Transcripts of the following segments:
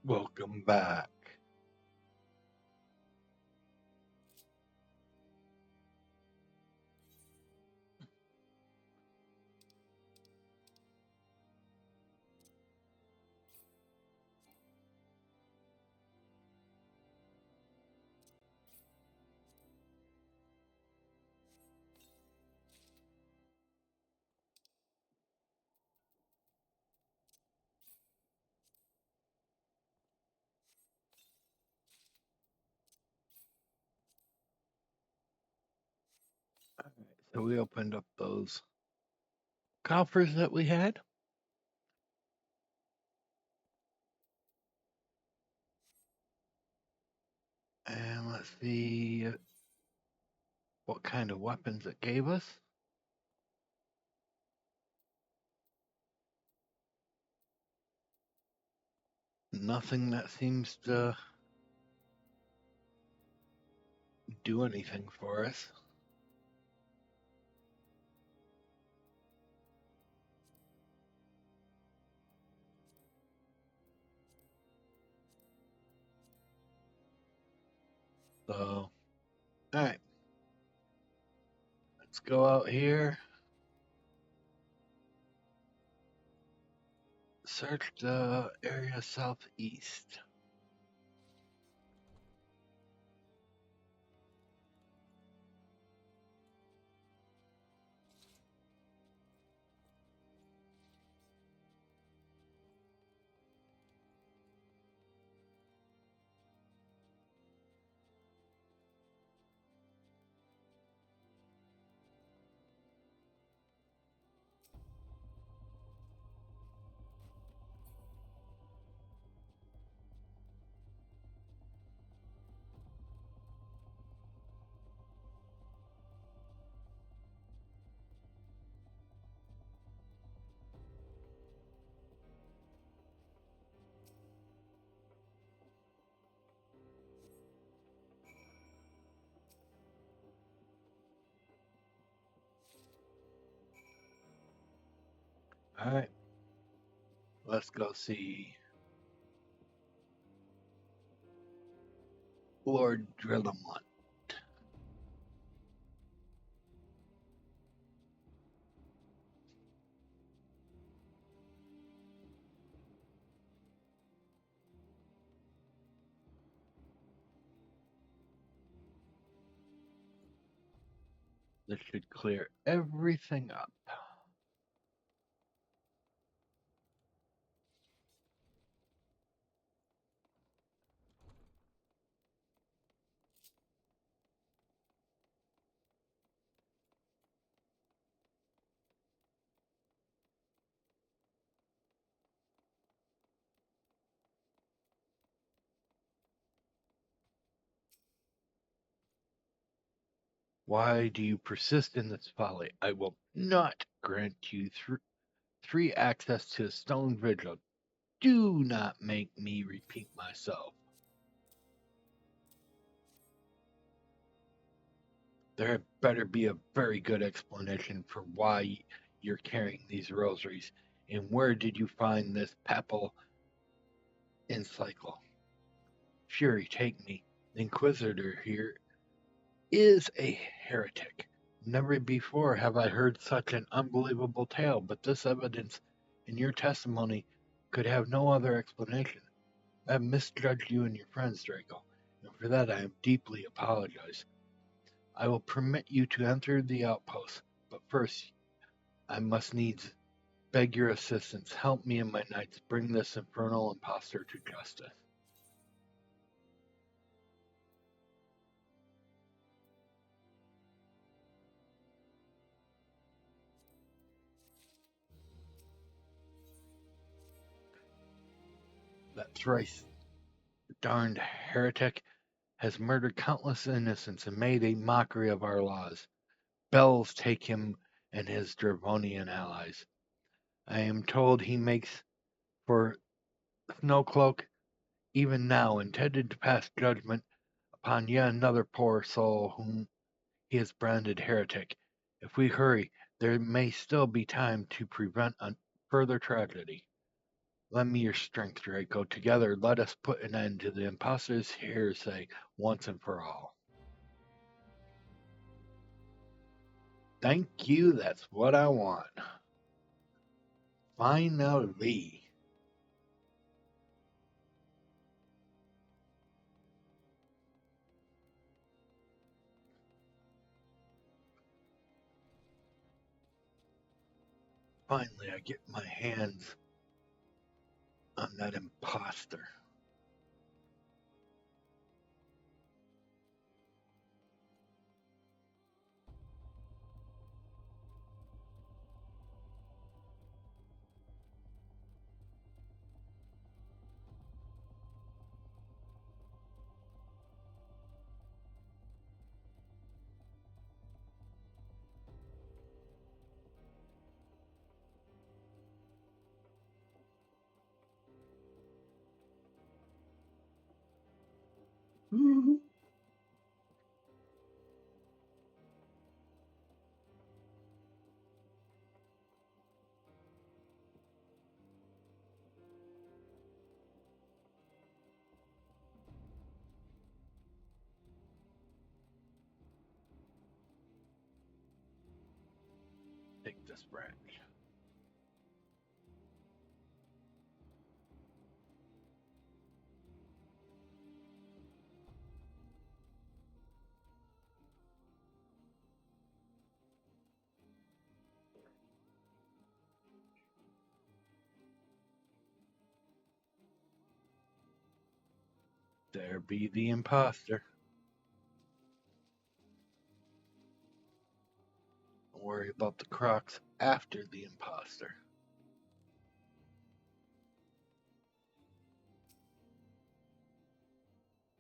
Welcome back. So we opened up those coffers that we had. And let's see what kind of weapons it gave us. Nothing that seems to do anything for us. So, alright. Let's go out here. Search the area southeast. Alright. Let's go see Lord Drillamont. This should clear everything up. Why do you persist in this folly? I will not grant you free access to the stone vigil. Do not make me repeat myself. There had better be a very good explanation for why you're carrying these rosaries. And where did you find this papal encyclo? Fury, take me. The Inquisitor here is a heretic. Never before have I heard such an unbelievable tale, but this evidence in your testimony could have no other explanation. I have misjudged you and your friends, Draco, and for that I am deeply apologize. I will permit you to enter the outpost, but first I must needs beg your assistance. Help me and my knights bring this infernal impostor to justice. That thrice darned heretic has murdered countless innocents and made a mockery of our laws. Bells take him and his Dravonian allies. I am told he makes for Snowcloak even now, intended to pass judgment upon yet another poor soul whom he has branded heretic. If we hurry, there may still be time to prevent a further tragedy. Lend me your strength, Draco. Together, let us put an end to the imposter's hearsay once and for all. Thank you, that's what I want. Finally. Finally, I get my hands on that imposter. Take this branch. There be the imposter. Don't worry about the crocs after the imposter.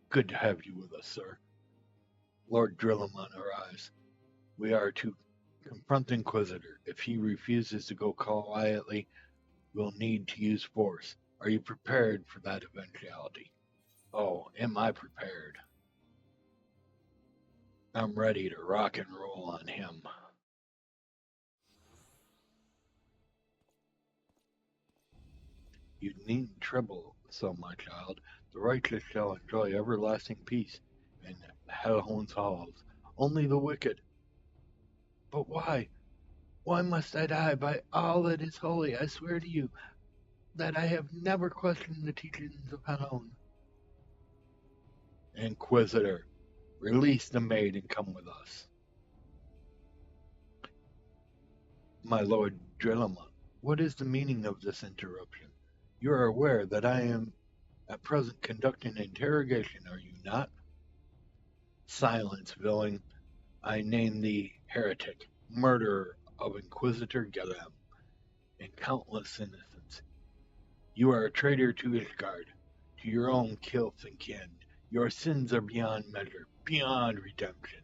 Good to have you with us, sir. Lord Drillamon arrives. We are to confront the Inquisitor. If he refuses to go quietly, we'll need to use force. Are you prepared for that eventuality? Oh, am I prepared? I'm ready to rock and roll on him. You needn't trouble so, my child. The righteous shall enjoy everlasting peace in Hellhound's halls. Only the wicked. But why? Why must I die? By all that is holy, I swear to you that I have never questioned the teachings of Hellhound. Inquisitor, release the maid and come with us. My lord Drillamon, what is the meaning of this interruption? You are aware that I am at present conducting an interrogation, are you not? Silence, villain. I name thee heretic, murderer of Inquisitor Gelem, and countless innocents. You are a traitor to Ishgard, to your own kith and kin. Your sins are beyond measure, beyond redemption.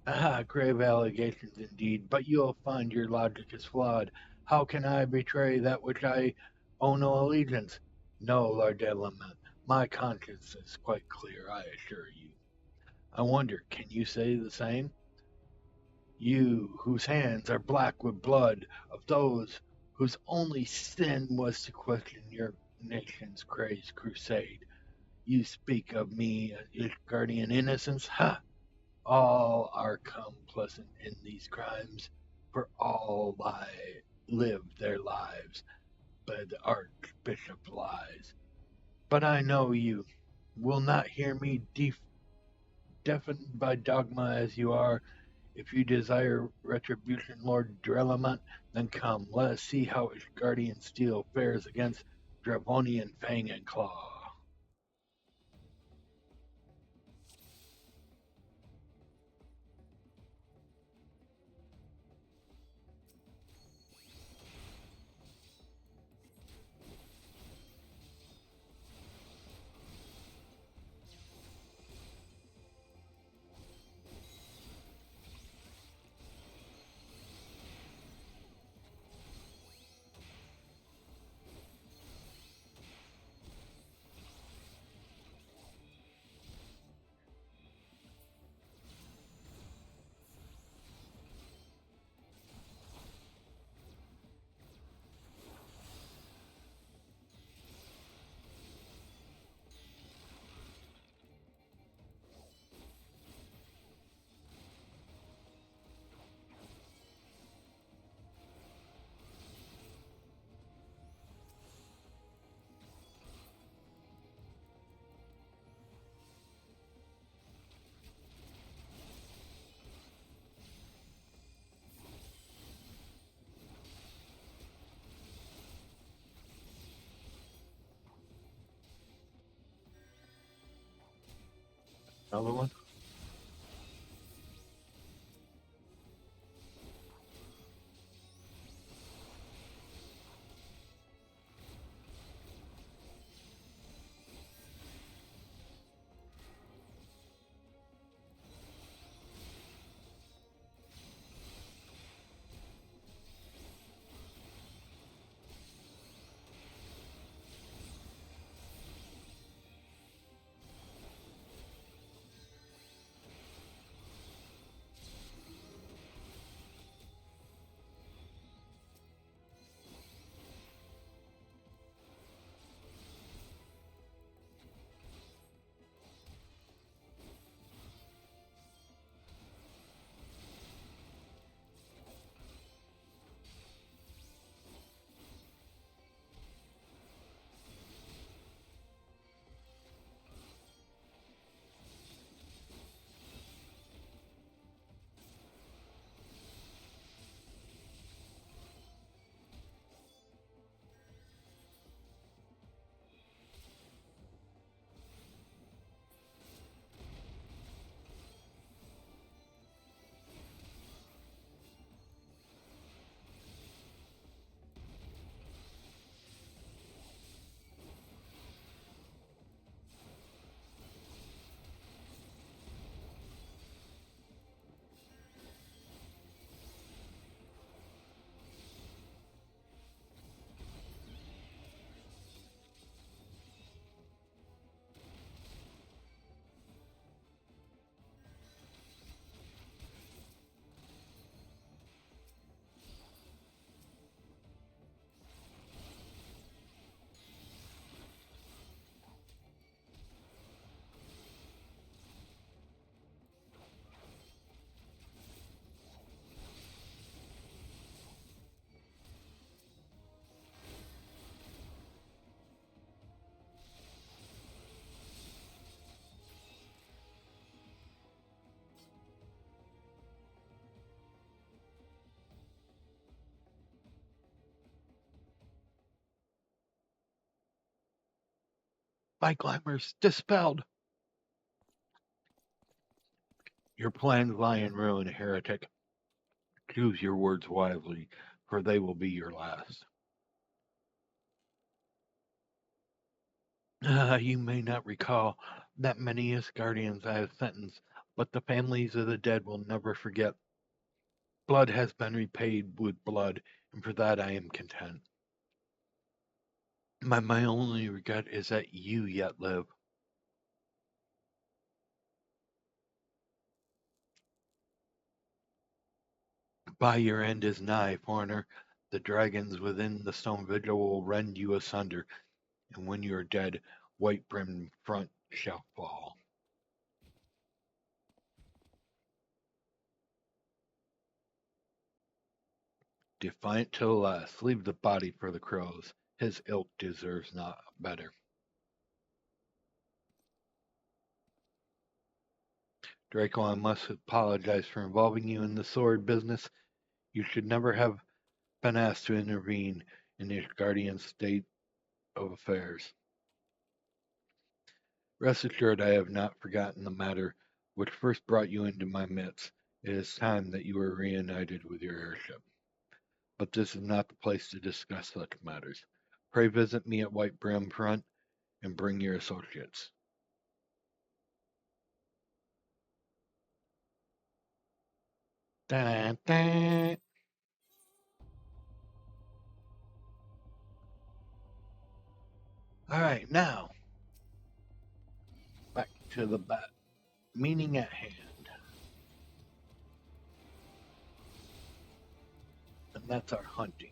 Ah, grave allegations indeed, but you'll find your logic is flawed. How can I betray that which I owe no allegiance? No, Lord Delament, my conscience is quite clear, I assure you. I wonder, can you say the same? You, whose hands are black with blood of those whose only sin was to question your nation's crazed crusade. You speak of me as guardian innocence? Ha! All are complicit in these crimes, for all live their lives by the Archbishop lies. But I know you will not hear me deafened by dogma as you are. If you desire retribution, Lord Drelamont, then come, let us see how his guardian steel fares against Dravonian fang and claw. Another one? My glamour's dispelled. Your plans lie in ruin, heretic. Choose your words wisely, for they will be your last. You may not recall that many guardians I have sentenced, but the families of the dead will never forget. Blood has been repaid with blood, and for that I am content. My only regret is that you yet live. By your end is nigh, foreigner. The dragons within the stone vigil will rend you asunder, and when you are dead, white brimmed front shall fall. Defiant to the last, leave the body for the crows. His ilk deserves not better. Draco, I must apologize for involving you in the sword business. You should never have been asked to intervene in your guardian's state of affairs. Rest assured I have not forgotten the matter which first brought you into my midst. It is time that you were reunited with your heirship. But this is not the place to discuss such matters. Pray visit me at White Brim Front and bring your associates. Da, da. All right, now back to the meaning at hand, and that's our hunting.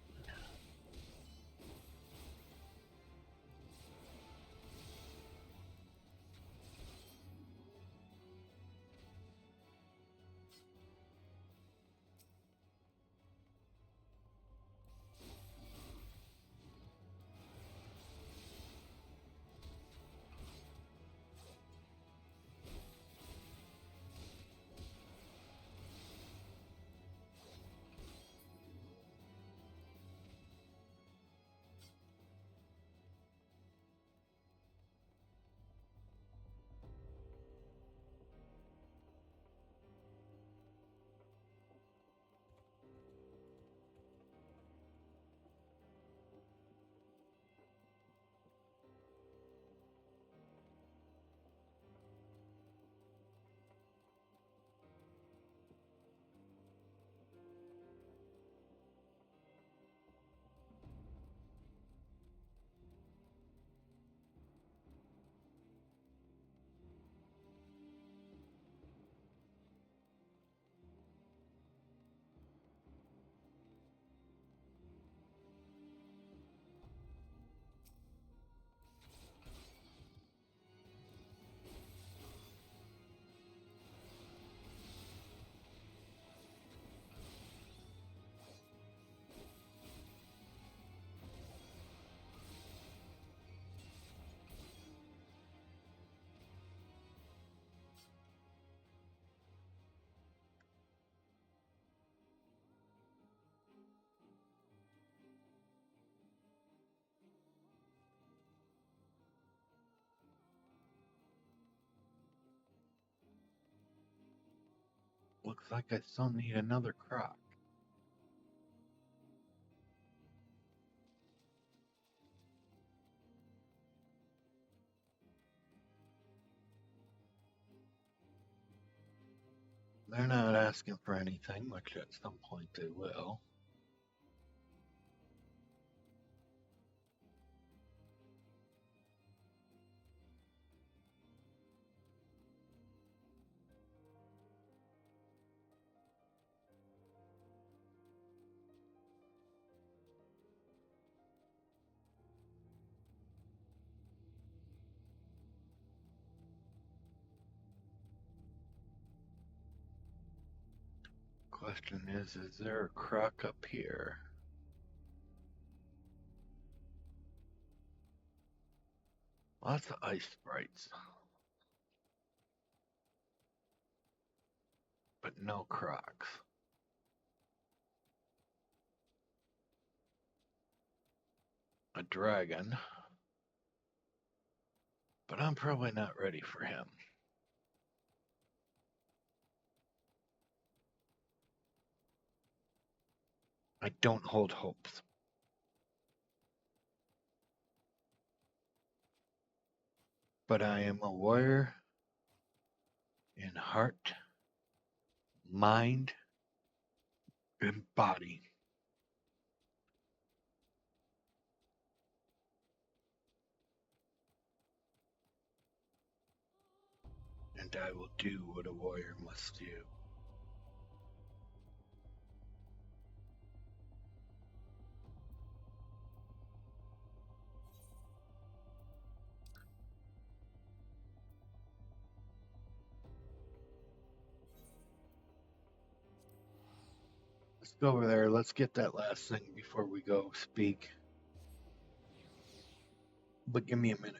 Looks like I still need another croc. They're not asking for anything, which at some point they will. Question is there a croc up here? Lots of ice sprites. But no crocs. A dragon. But I'm probably not ready for him. I don't hold hopes. But I am a warrior in heart, mind, and body. And I will do what a warrior must do. Let's go over there. Let's get that last thing before we go speak. But give me a minute.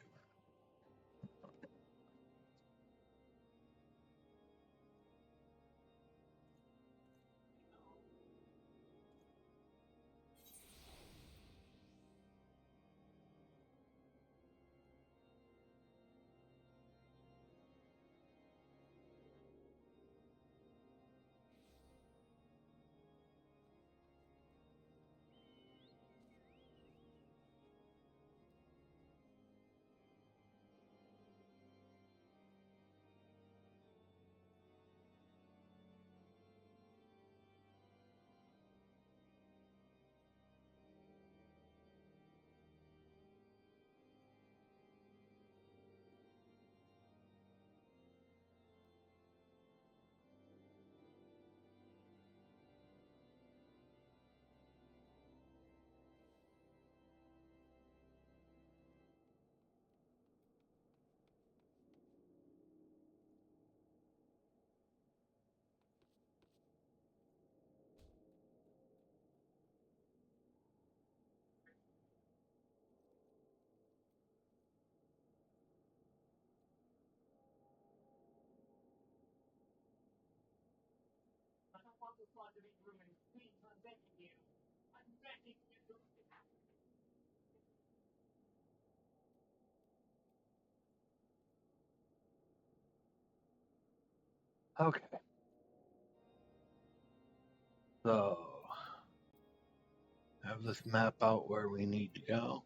Okay. So, have this map out where we need to go.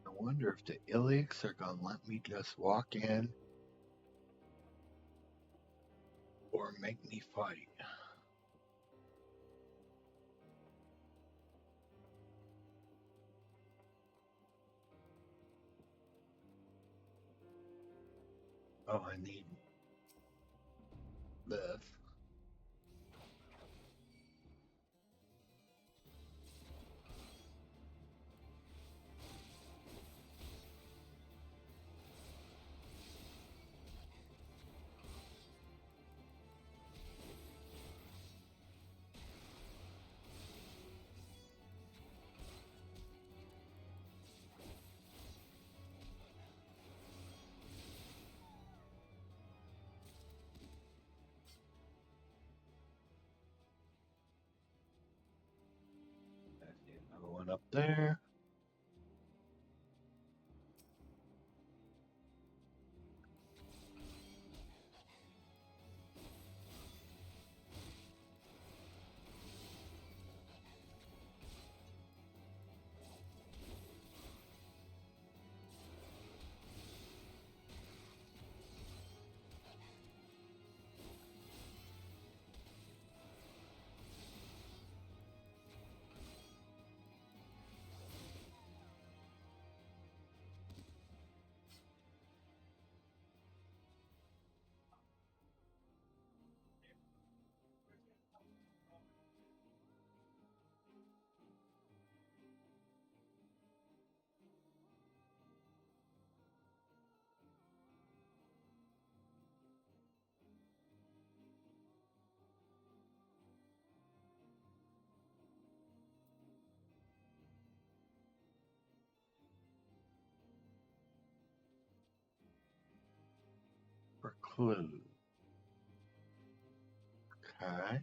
I wonder if the Iliacs are going to let me just walk in or make me fight. Oh, I need this. one up there. For clue. Okay.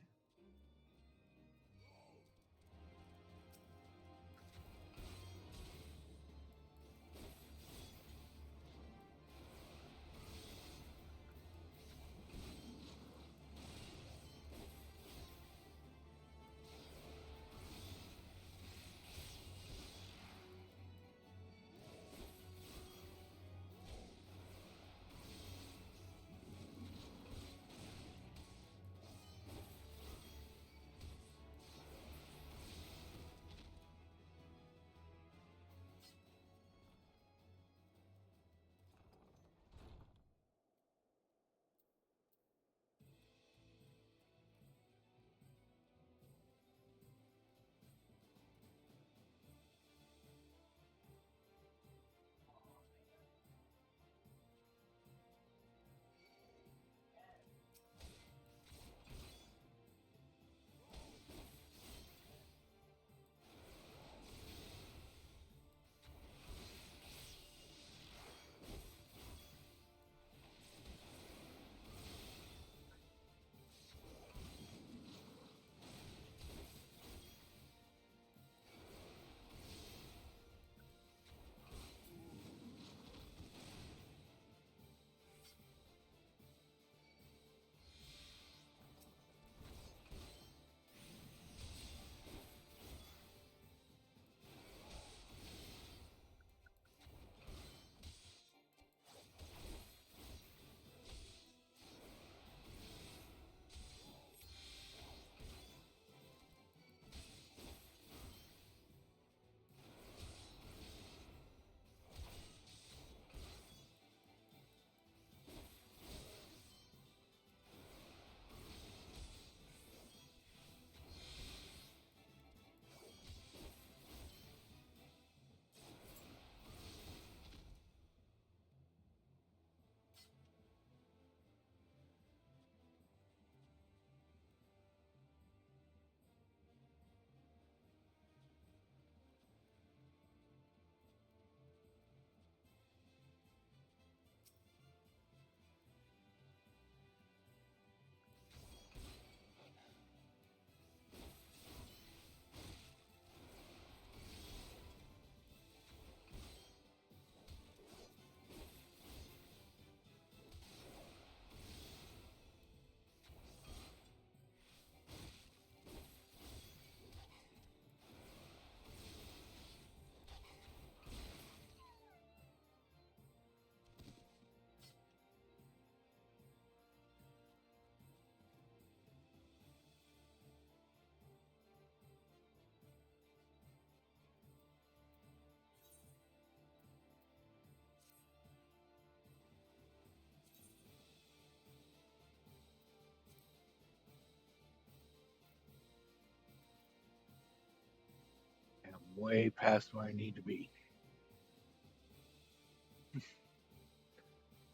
And I'm way past where I need to be.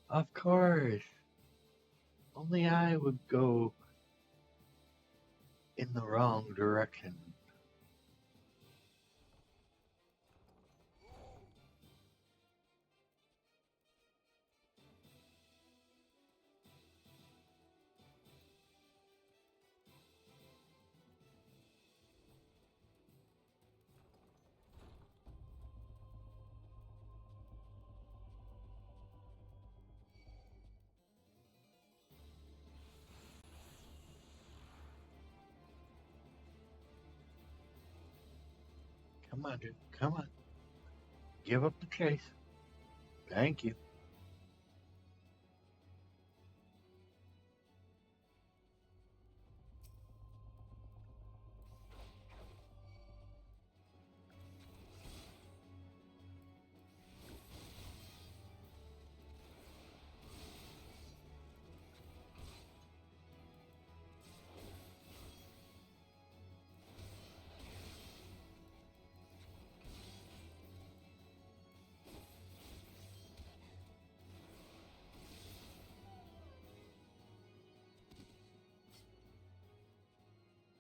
Of course. Only I would go in the wrong direction. Come on, dude. Come on. Give up the chase. Thank you.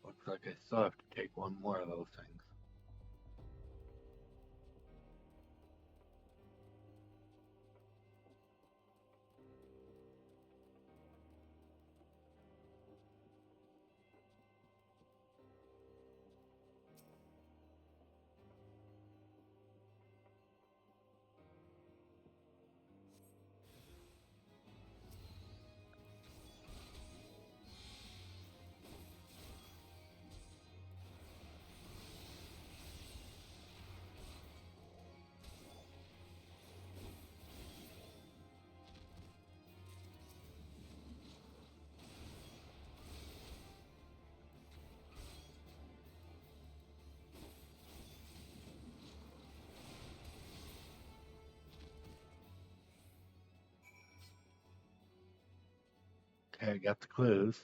Looks like I still have to take one more of those things. Okay, I got the clues.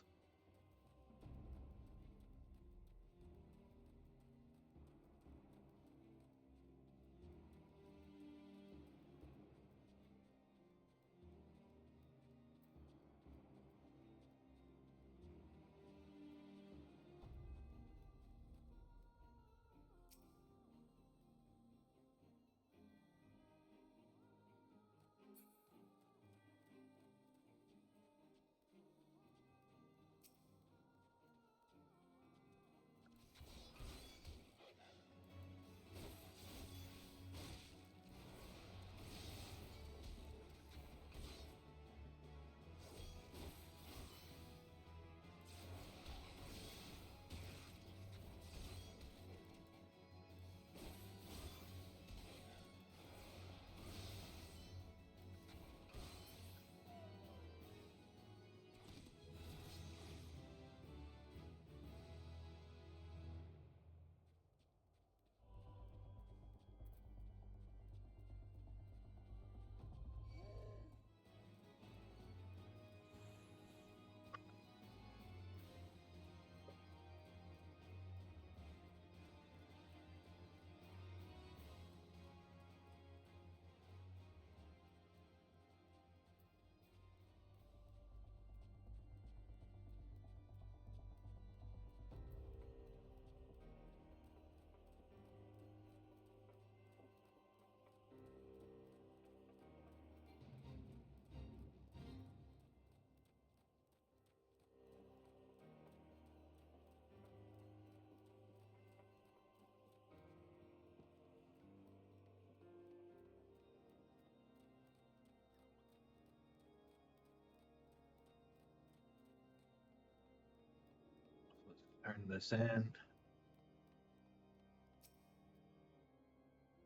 Let's turn this in.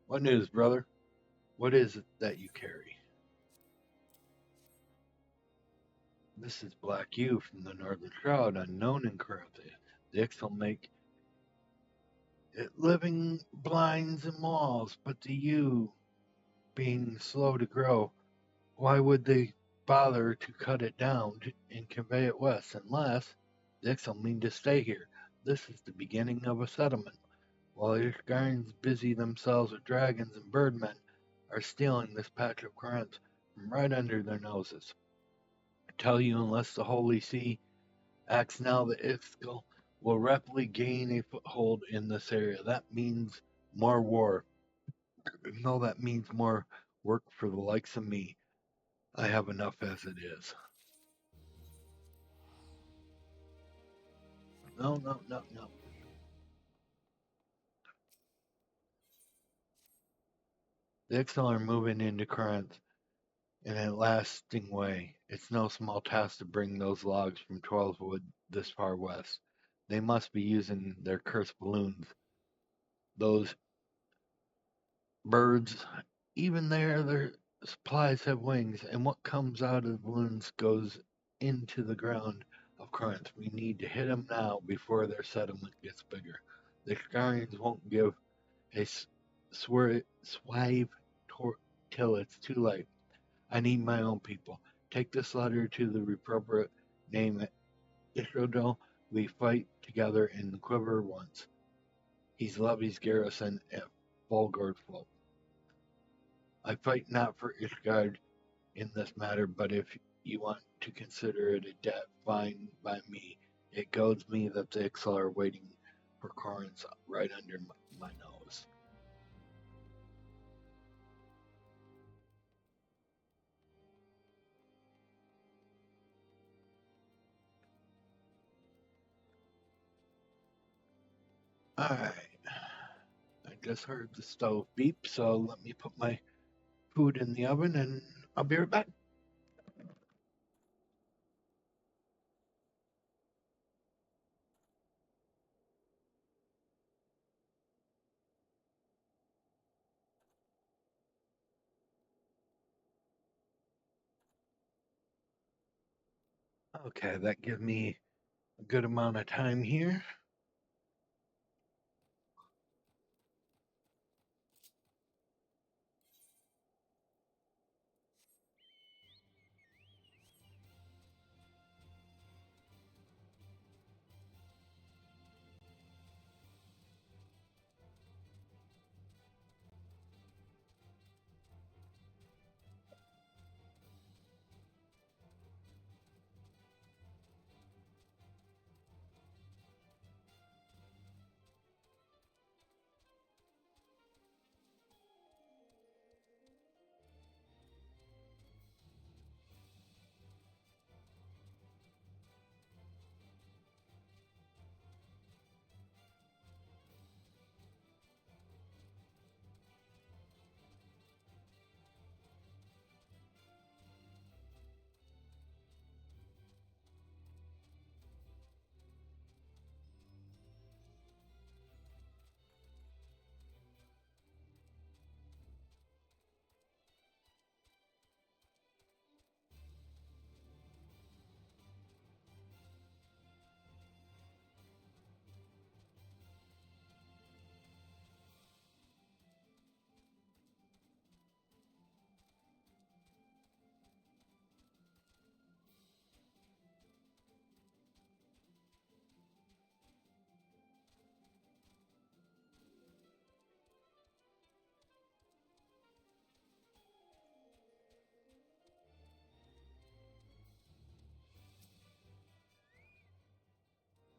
What news, brother? What is it that you carry? This is Black U from the Northern Shroud, unknown and corrupted. The Ix will make it living blinds and walls, but to you, being slow to grow, why would they bother to cut it down and convey it west unless the Ix will mean to stay here? This is the beginning of a settlement. While your guardians busy themselves with dragons and birdmen are stealing this patch of crimes from right under their noses. I tell you, unless the Holy See acts now, the Ixcal will rapidly gain a foothold in this area. That means more war. No, that means more work for the likes of me. I have enough as it is. No, no, no, no. The Ixtal are moving into currents in a lasting way. It's no small task to bring those logs from 12 Wood this far west. They must be using their cursed balloons. Those Birds, even there, their supplies have wings, and what comes out of wounds goes into the ground of Corinth. We need to hit them now before their settlement gets bigger. The Scarians won't give a swive till it's too late. I need my own people. Take this letter to the reprobate named Ishodel. We fight together in the quiver once. He's Levy's garrison at Volgord Float. I fight not for Ishgard in this matter, but if you want to consider it a debt, fine by me. It goads me that the Ixal are waiting for Corinth right under my nose. Alright, I just heard the stove beep, so let me put my food in the oven and I'll be right back. Okay, that gives me a good amount of time here.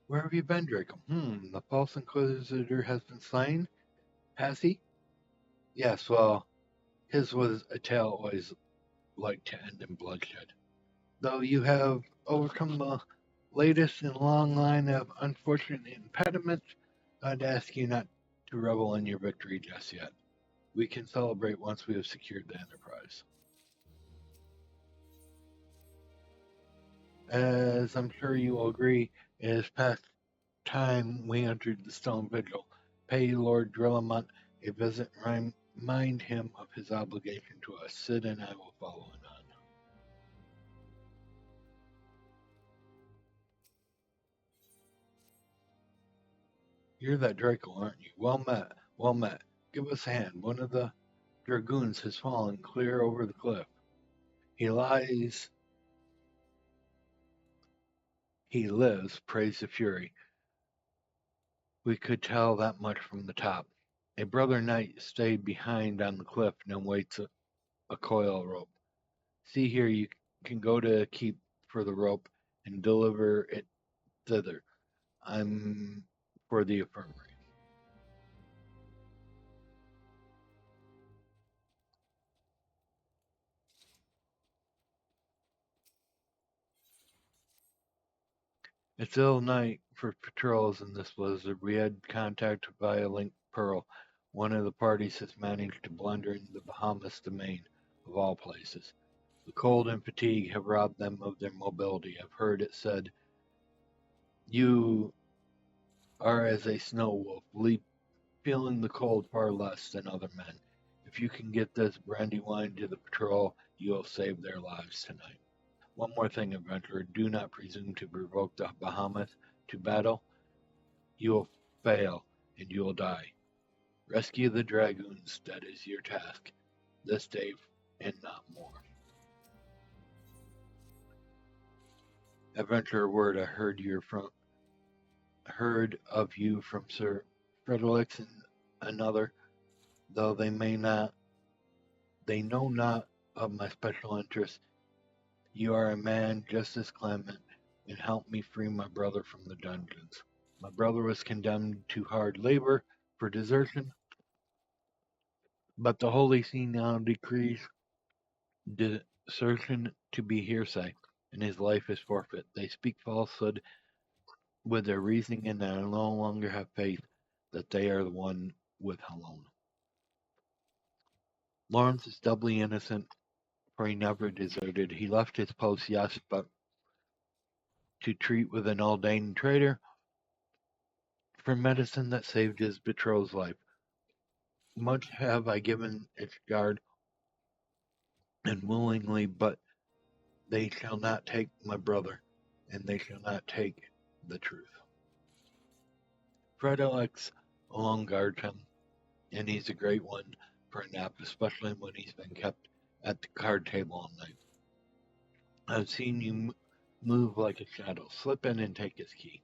Where have you been, Draco? The false inquisitor has been slain? Has he? Yes, well, his was a tale always like to end in bloodshed. Though you have overcome the latest in a long line of unfortunate impediments, I'd ask you not to revel in your victory just yet. We can celebrate once we have secured the Enterprise. As I'm sure you will agree, it is past time we entered the Stone Vigil. Pay Lord Drillamont a visit and remind him of his obligation to us. Sid and I will follow him on. You're that Draco, aren't you? Well met, well met. Give us a hand. One of the dragoons has fallen clear over the cliff. He lies, he lives, praise the Fury. We could tell that much from the top. A brother knight stayed behind on the cliff and waits a coil rope. See here, you can go to keep for the rope and deliver it thither. I'm for the infirmary. It's ill night for patrols in this blizzard. We had contact via Link Pearl. One of the parties has managed to blunder into the Bahamas domain, of all places. The cold and fatigue have robbed them of their mobility. I've heard it said, you are as a snow wolf, feeling the cold far less than other men. If you can get this brandy wine to the patrol, you will save their lives tonight. One more thing, adventurer. Do not presume to provoke the Bahamas to battle. You will fail, and you will die. Rescue the dragoons. That is your task. This day, and not more. Adventurer word, I heard of you from Sir Fredericks and another, though they know not of my special interest. You are a man just as clement, and help me free my brother from the dungeons. My brother was condemned to hard labor for desertion, but the Holy See now decrees desertion to be hearsay, and his life is forfeit. They speak falsehood with their reasoning, and I no longer have faith that they are the one with alone. Lawrence is doubly innocent, for he never deserted. He left his post, yes, but to treat with an Aldane traitor for medicine that saved his betrothed's life. Much have I given its guard, and willingly, but they shall not take my brother, and they shall not take the truth. Fredericks alone guards him, and he's a great one for a nap, especially when he's been kept at the card table all night. I've seen you move like a shadow. Slip in and take his key.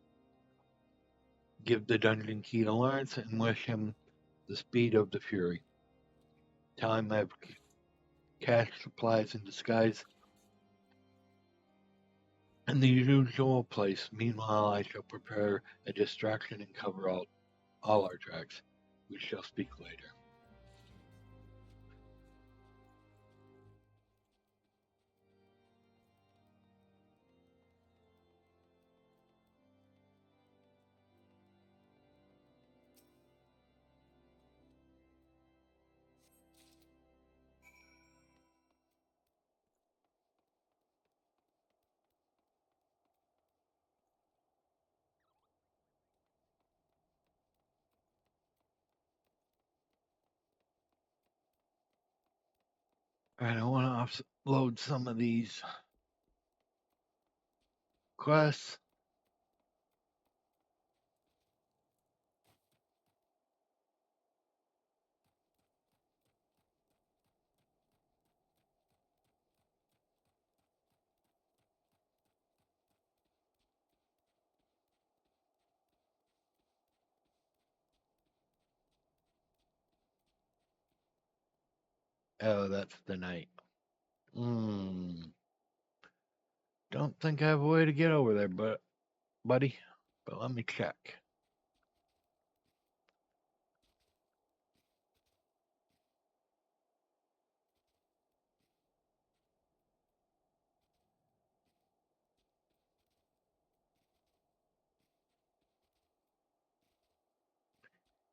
Give the dungeon key to Lawrence and wish him the speed of the Fury. Tell him I've cash supplies in disguise in the usual place. Meanwhile, I shall prepare a distraction and cover all our tracks. We shall speak later. Alright, I want to offload some of these quests. Oh, that's the night. Don't think I have a way to get over there, buddy. But let me check.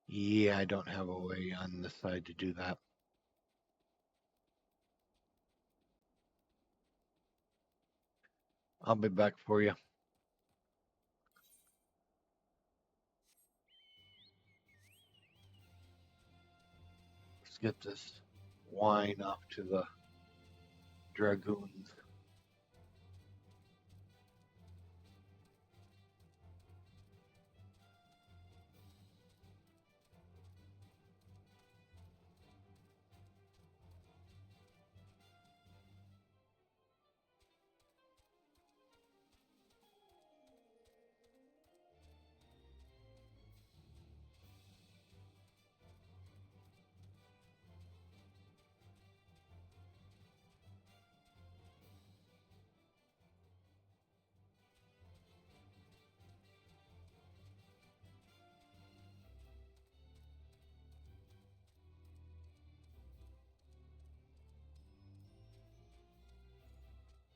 Yeah, I don't have a way on this side to do that. I'll be back for you. Let's get this wine off to the dragoons.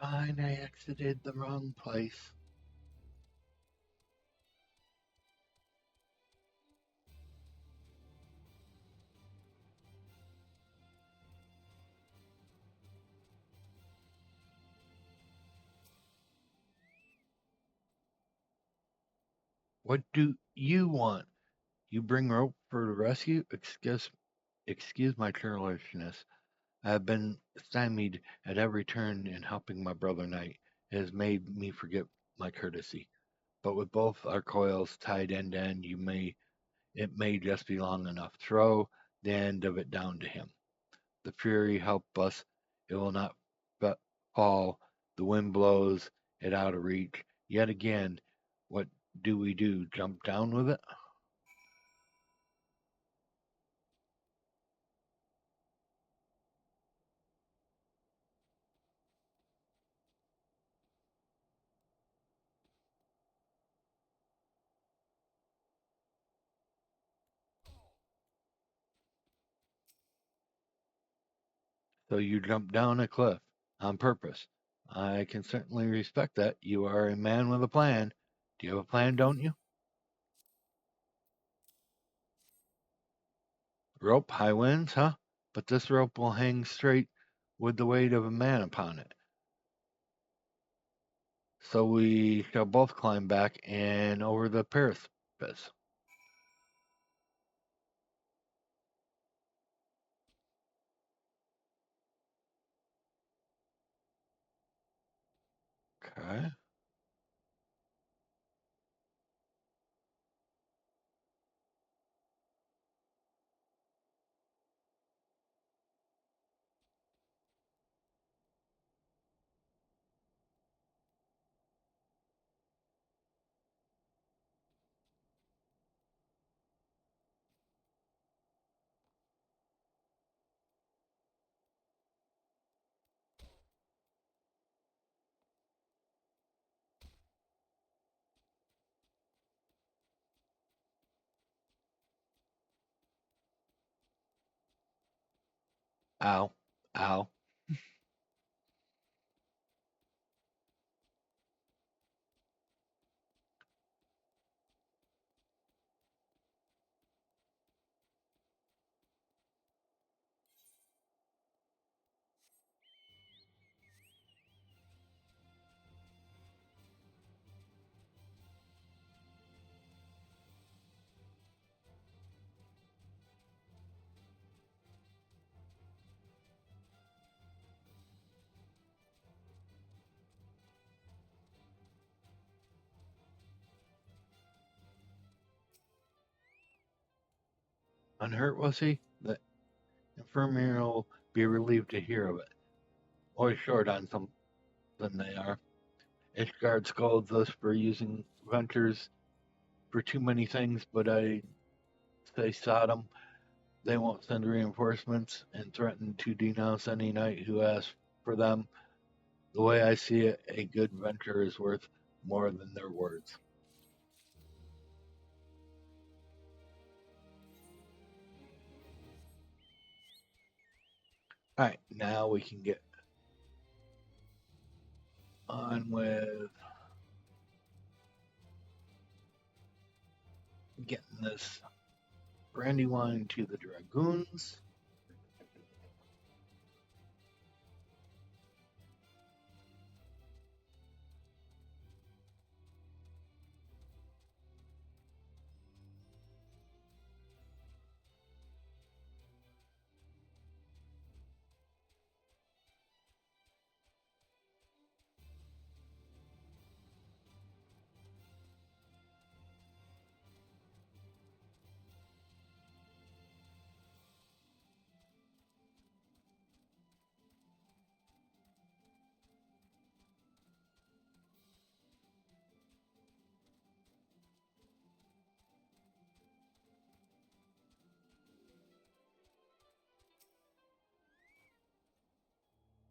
Fine, I exited the wrong place. What do you want? You bring rope for the rescue? Excuse my churlishness. I have been stymied at every turn in helping my brother knight. It has made me forget my courtesy. But with both our coils tied end to end, it may just be long enough. Throw the end of it down to him. The fury help us; it will not fall. The wind blows it out of reach. Yet again, what do we do? Jump down with it? So you jump down a cliff on purpose. I can certainly respect that. You are a man with a plan. Do you have a plan, don't you? Rope, high winds, huh? But this rope will hang straight with the weight of a man upon it. So we shall both climb back and over the precipice. Okay. Ow. Ow. Unhurt was he? The infirmary will be relieved to hear of it. Always short on something they are. Ishgard scolds us for using ventures for too many things, but I say Sodom. They won't send reinforcements and threaten to denounce any knight who asks for them. The way I see it, a good venture is worth more than their words. All right, now we can get on with getting this brandy wine to the dragoons.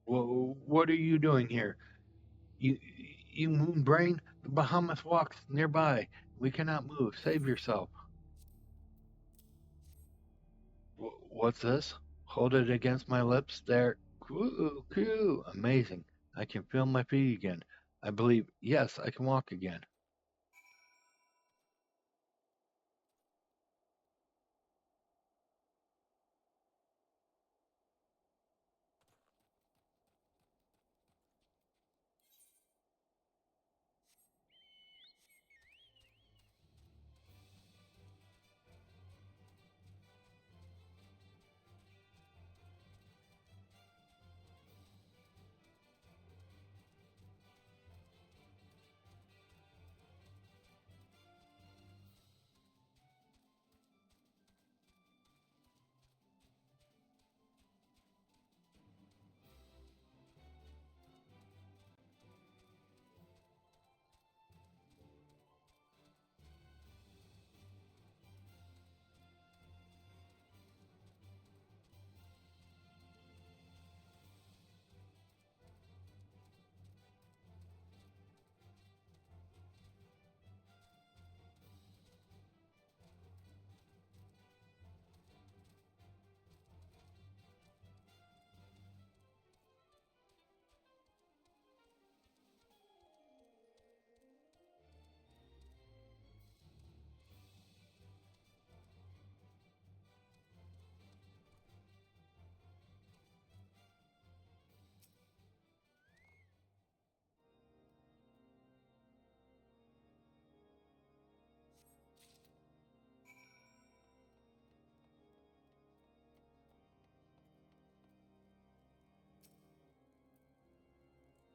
Well, what are you doing here? You, you moon brain? The Bahamas walks nearby. We cannot move. Save yourself. What's this? Hold it against my lips. There. Coo, coo. Amazing. I can feel my feet again. I believe, yes, I can walk again.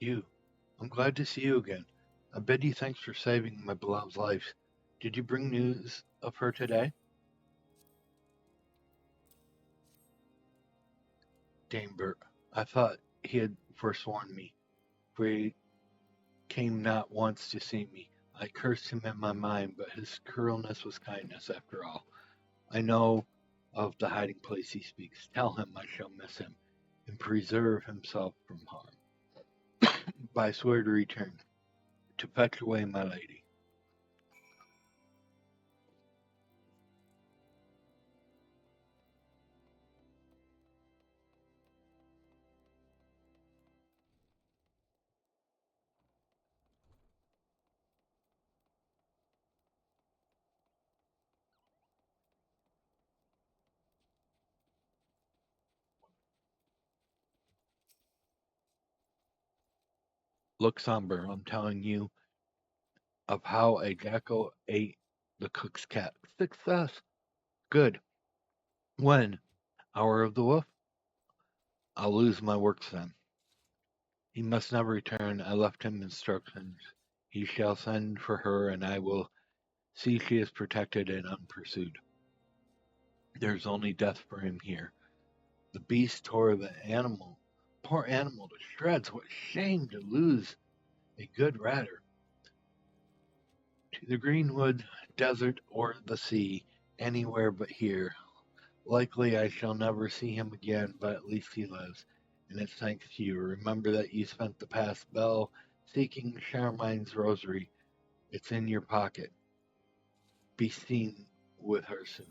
You. I'm glad to see you again. I bid you thanks for saving my beloved's life. Did you bring news of her today? Dambert, I thought he had forsworn me, for he came not once to see me. I cursed him in my mind, but his cruelness was kindness after all. I know of the hiding place he speaks. Tell him I shall miss him, and preserve himself from harm. But I swear to return, to fetch away my lady. Look somber, I'm telling you of how a jackal ate the cook's cat. Success! Good. When? Hour of the wolf? I'll lose my works then. He must never return. I left him instructions. He shall send for her, and I will see she is protected and unpursued. There's only death for him here. The beast tore the animal, poor animal, to shreds. What shame to lose a good ratter. To the greenwood, desert, or the sea, anywhere but here. Likely I shall never see him again, but at least he lives, and it's thanks to you. Remember that you spent the past bell seeking Charmaine's rosary. It's in your pocket. Be seen with her soon.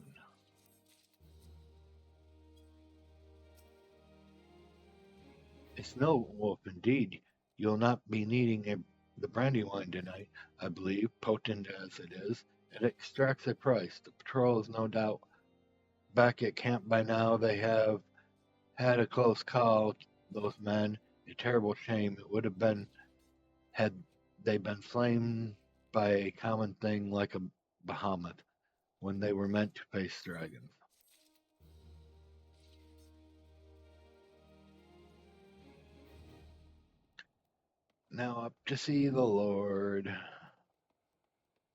A snow wolf indeed. You'll not be needing the brandy wine tonight, I believe, potent as it is. It extracts a price. The patrol is no doubt back at camp by now. They have had a close call, those men. A terrible shame it would have been had they been slain by a common thing like a behemoth when they were meant to face dragons. Now up to see the Lord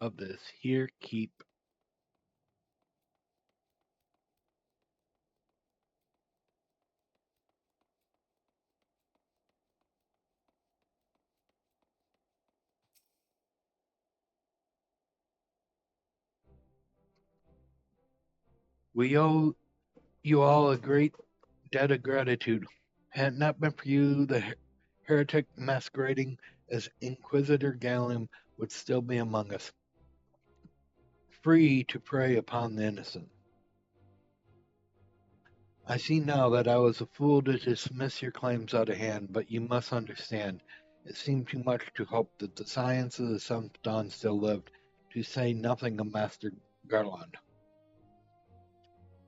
of this here keep. We owe you all a great debt of gratitude. Had it not been for you, the heretic masquerading as Inquisitor Gallum would still be among us, free to prey upon the innocent. I see now that I was a fool to dismiss your claims out of hand, but you must understand, it seemed too much to hope that the science of the Seventh Dawn still lived, to say nothing of Master Garland.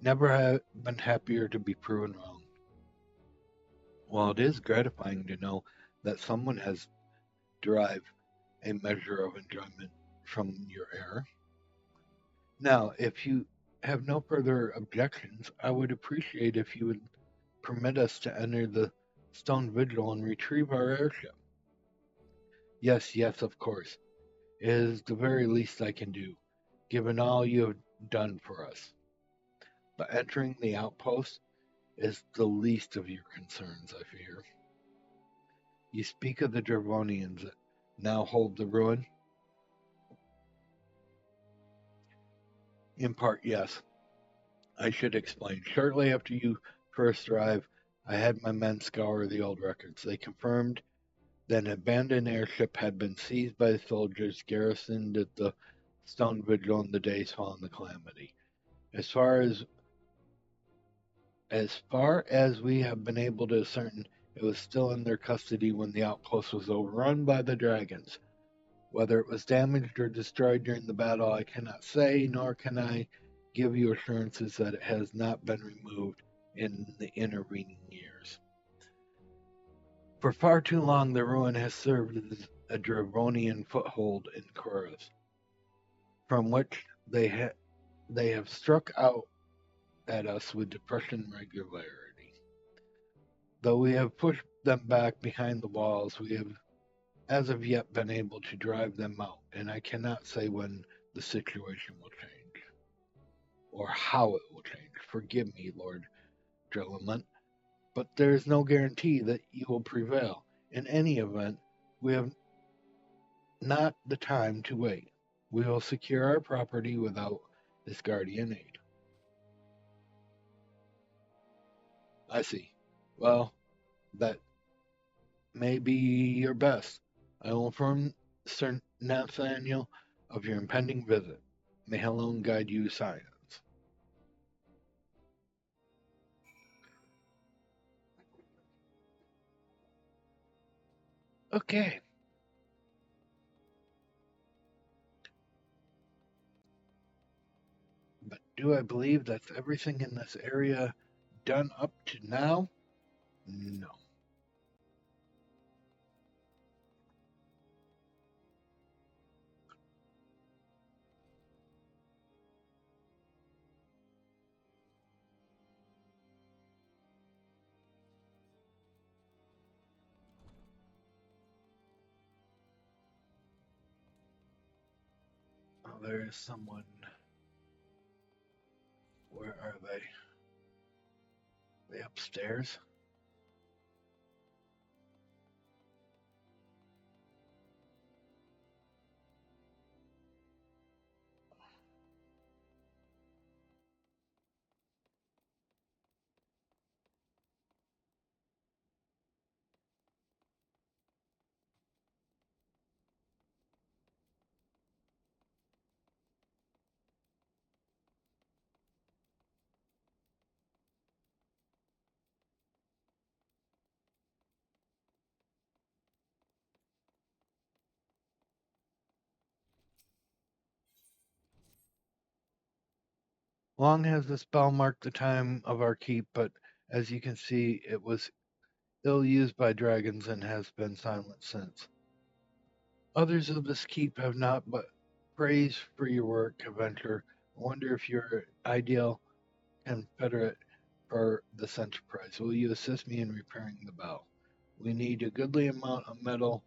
Never have been happier to be proven wrong. While it is gratifying to know that someone has derived a measure of enjoyment from your error. Now, if you have no further objections, I would appreciate if you would permit us to enter the stone vigil and retrieve our airship. Yes, yes, of course. It is the very least I can do, given all you have done for us. But entering the outpost is the least of your concerns, I fear. You speak of the Dravonians that now hold the ruin? In part, yes. I should explain. Shortly after you first arrived, I had my men scour the old records. They confirmed that an abandoned airship had been seized by the soldiers garrisoned at the Stone Vigil in the days following the calamity. As far as as far as we have been able to ascertain, it was still in their custody when the outpost was overrun by the dragons. Whether it was damaged or destroyed during the battle, I cannot say, nor can I give you assurances that it has not been removed in the intervening years. For far too long, the ruin has served as a Dravonian foothold in Chorus, from which they have struck out at us with depression regularity. Though we have pushed them back behind the walls, we have as of yet been able to drive them out, and I cannot say when the situation will change or how it will change. Forgive me, Lord Drillman, but there is no guarantee that you will prevail. In any event, we have not the time to wait. We will secure our property without this guardian aid. I see. Well, that may be your best. I will inform Sir Nathaniel of your impending visit. May he alone guide you silence. Okay. But do I believe that's everything in this area done up to now? No. Oh, there is someone. Where are they? They upstairs? Long has this bell marked the time of our keep, but as you can see, it was ill used by dragons and has been silent since. Others of this keep have not but praise for your work, Adventure. I wonder if you're ideal confederate for this enterprise. Will you assist me in repairing the bell? We need a goodly amount of metal,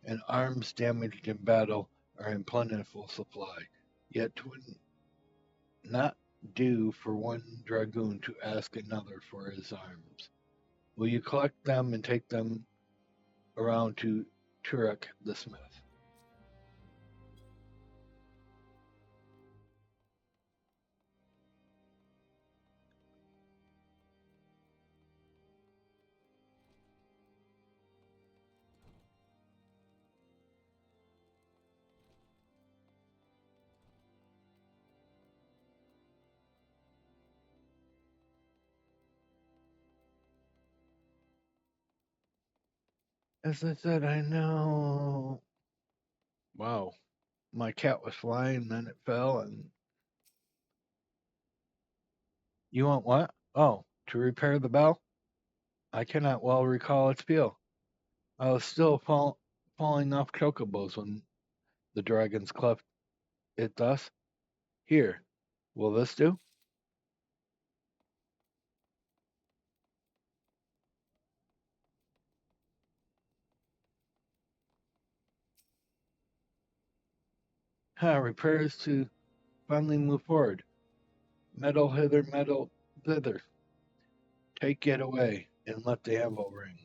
and arms damaged in battle are in plentiful supply. Yet 'twould not do for one dragoon to ask another for his arms. Will you collect them and take them around to Turek the smith? As I said, I know. Wow. My cat was flying, then it fell, and you want what? Oh, to repair the bell? I cannot well recall its feel. I was still falling off chocobos when the dragons cleft it thus. Here, will this do? Ha, repairs to finally move forward. Metal hither, metal thither. Take it away and let the anvil ring.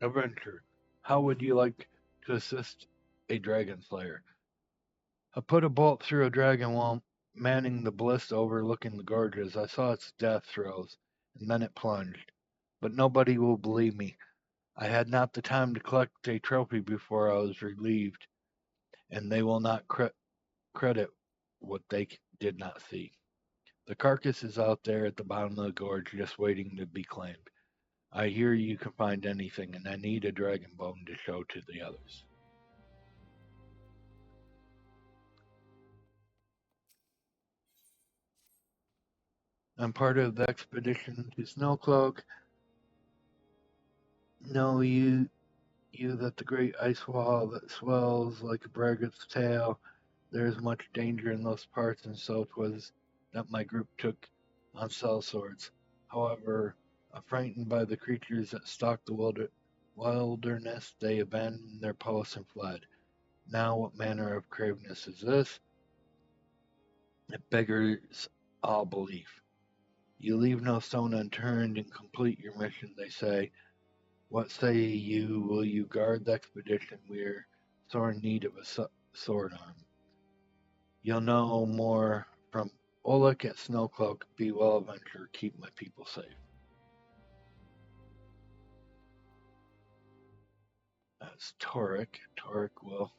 Adventure, how would you like to assist a dragon slayer? I put a bolt through a dragon while manning the ballista overlooking the gorges. I saw its death throes, and then it plunged. but nobody will believe me. I had not the time to collect a trophy before I was relieved, and they will not credit what they did not see. The carcass is out there at the bottom of the gorge just waiting to be claimed. I hear you can find anything, and I need a dragon bone to show to the others. I'm part of the expedition to Snowcloak. Know you that the great ice wall that swells like a braggart's tail, there is much danger in those parts, and so 'twas that my group took on sellswords. However, frightened by the creatures that stalk the wilderness, they abandoned their posts and fled. Now what manner of cravenness is this? It beggars all belief. You leave no stone unturned and complete your mission, they say. What say you? Will you guard the expedition? We're sore in need of a sword arm. You'll know more from Oleg at Snowcloak. Be well adventure. Keep my people safe. That's Torek. Torek will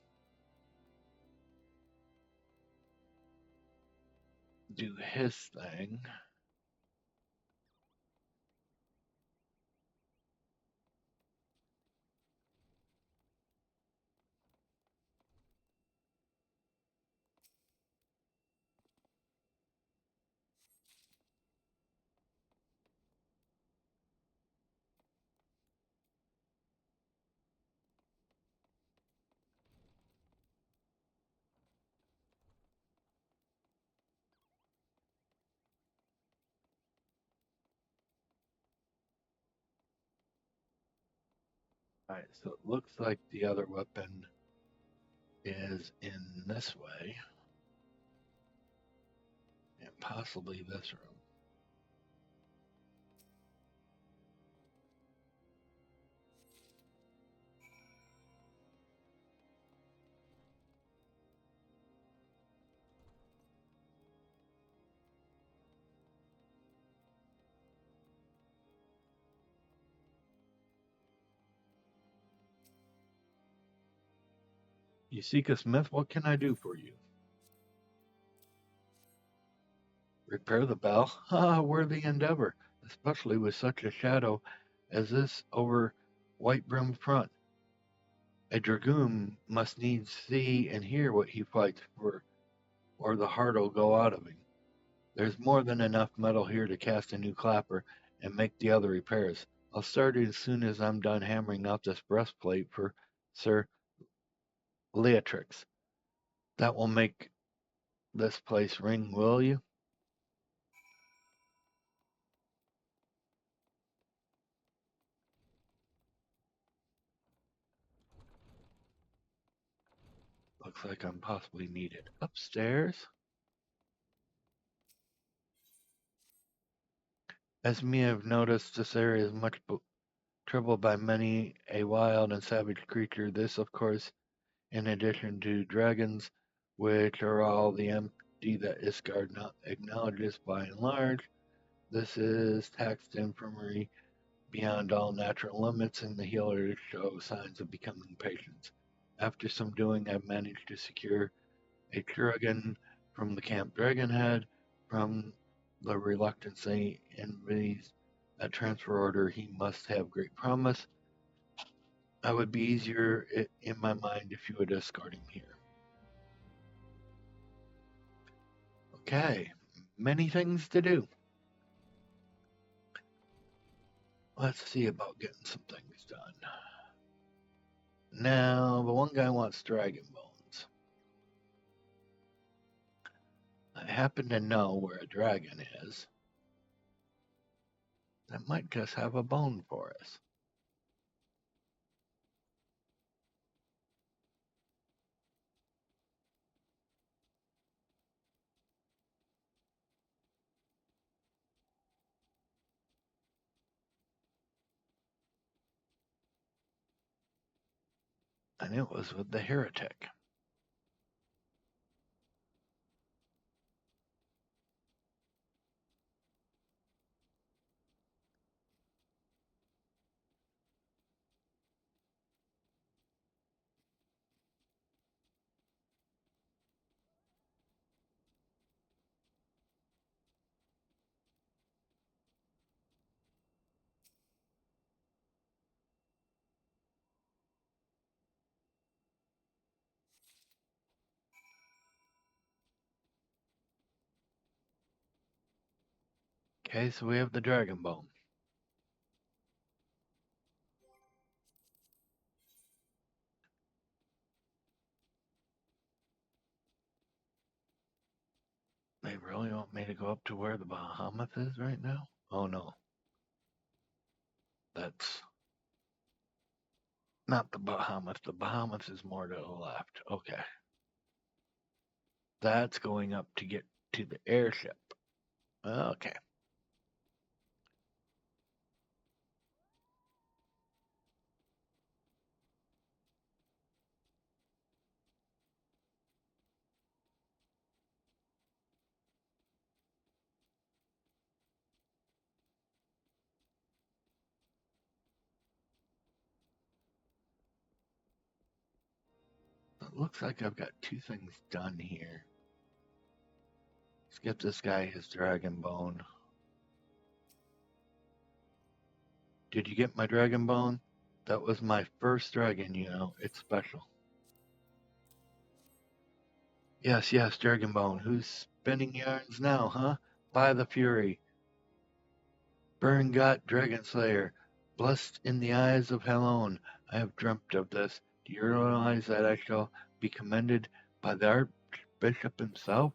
do his thing. Alright, so it looks like the other weapon is in this way, and possibly this room. You seek a smith? What can I do for you? Repair the bell? Ah, worthy endeavor, especially with such a shadow as this over White Brim front. A dragoon must needs see and hear what he fights for, or the heart'll go out of him. There's more than enough metal here to cast a new clapper and make the other repairs. I'll start as soon as I'm done hammering out this breastplate for Sir Leatrix. That will make this place ring, will you? Looks like I'm possibly needed upstairs. As me have noticed, this area is much troubled by many a wild and savage creature. This, of course, in addition to dragons, which are all the empty that Isgard not acknowledges by and large. This is taxed infirmary beyond all natural limits, and the healers show signs of becoming patients. After some doing, I've managed to secure a Kurgan from the Camp Dragonhead. From the reluctancy envies a transfer order, he must have great promise. I would be easier in my mind if you would escort him here. Okay, many things to do. Let's see about getting some things done. Now, the one guy wants dragon bones. I happen to know where a dragon is that might just have a bone for us. And it was with the heretic. Okay, so we have the Dragon Bone. They really want me to go up to where the Bahamas is right now? Oh no, that's not the Bahamas. The Bahamas is more to the left. Okay. That's going up to get to the airship. Okay. It looks like I've got two things done here. Let's get this guy his Dragon Bone. Did you get my Dragon Bone? That was my first dragon, you know. It's special. Yes, yes, Dragon Bone. Who's spinning yarns now, huh? By the Fury. Burn God, Dragon Slayer. Blessed in the eyes of Helon. I have dreamt of this. Do you realize that I shall be commended by the Archbishop himself?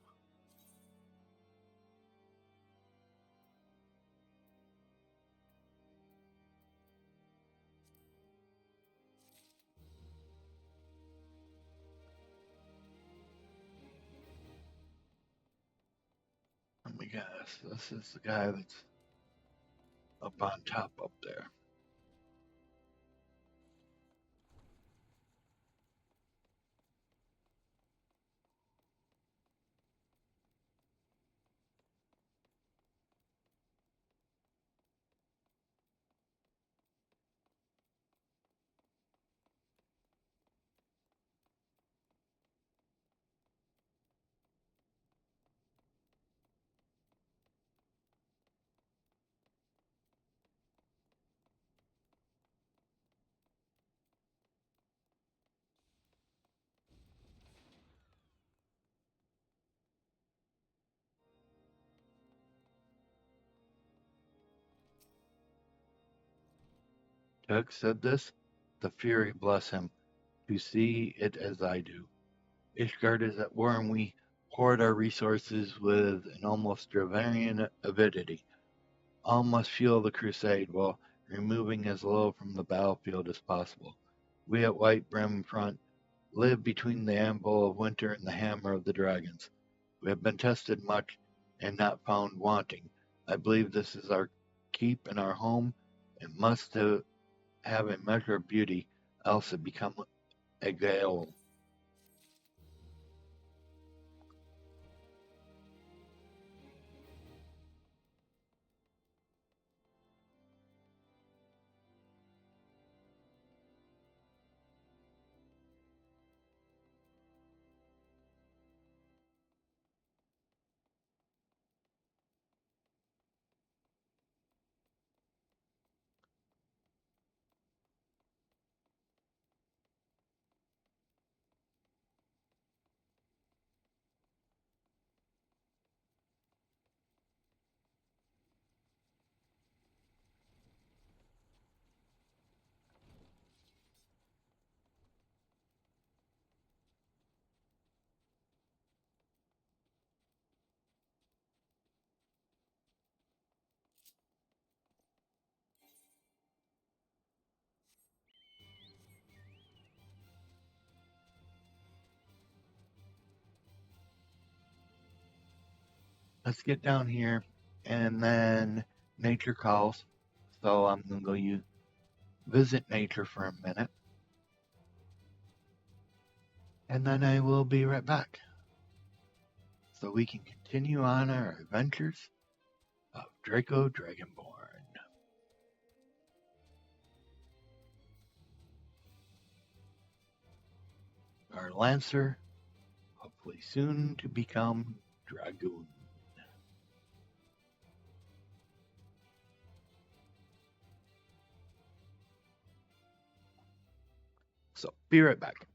Let me guess. This is the guy that's up on top up there. Doug said this. The Fury bless him, who see it as I do. Ishgard is at war and we hoard our resources with an almost Dravarian avidity. All must fuel the crusade while removing as little from the battlefield as possible. We at White Brim Front live between the anvil of winter and the hammer of the dragons. We have been tested much and not found wanting. I believe this is our keep and our home. It must have a measure of beauty, else it become a gale. Let's get down here, and then nature calls. So I'm gonna go visit nature for a minute, and then I will be right back. So we can continue on our adventures of Draco Dragonborn. Our Lancer, hopefully soon to become Dragoon. So be right back.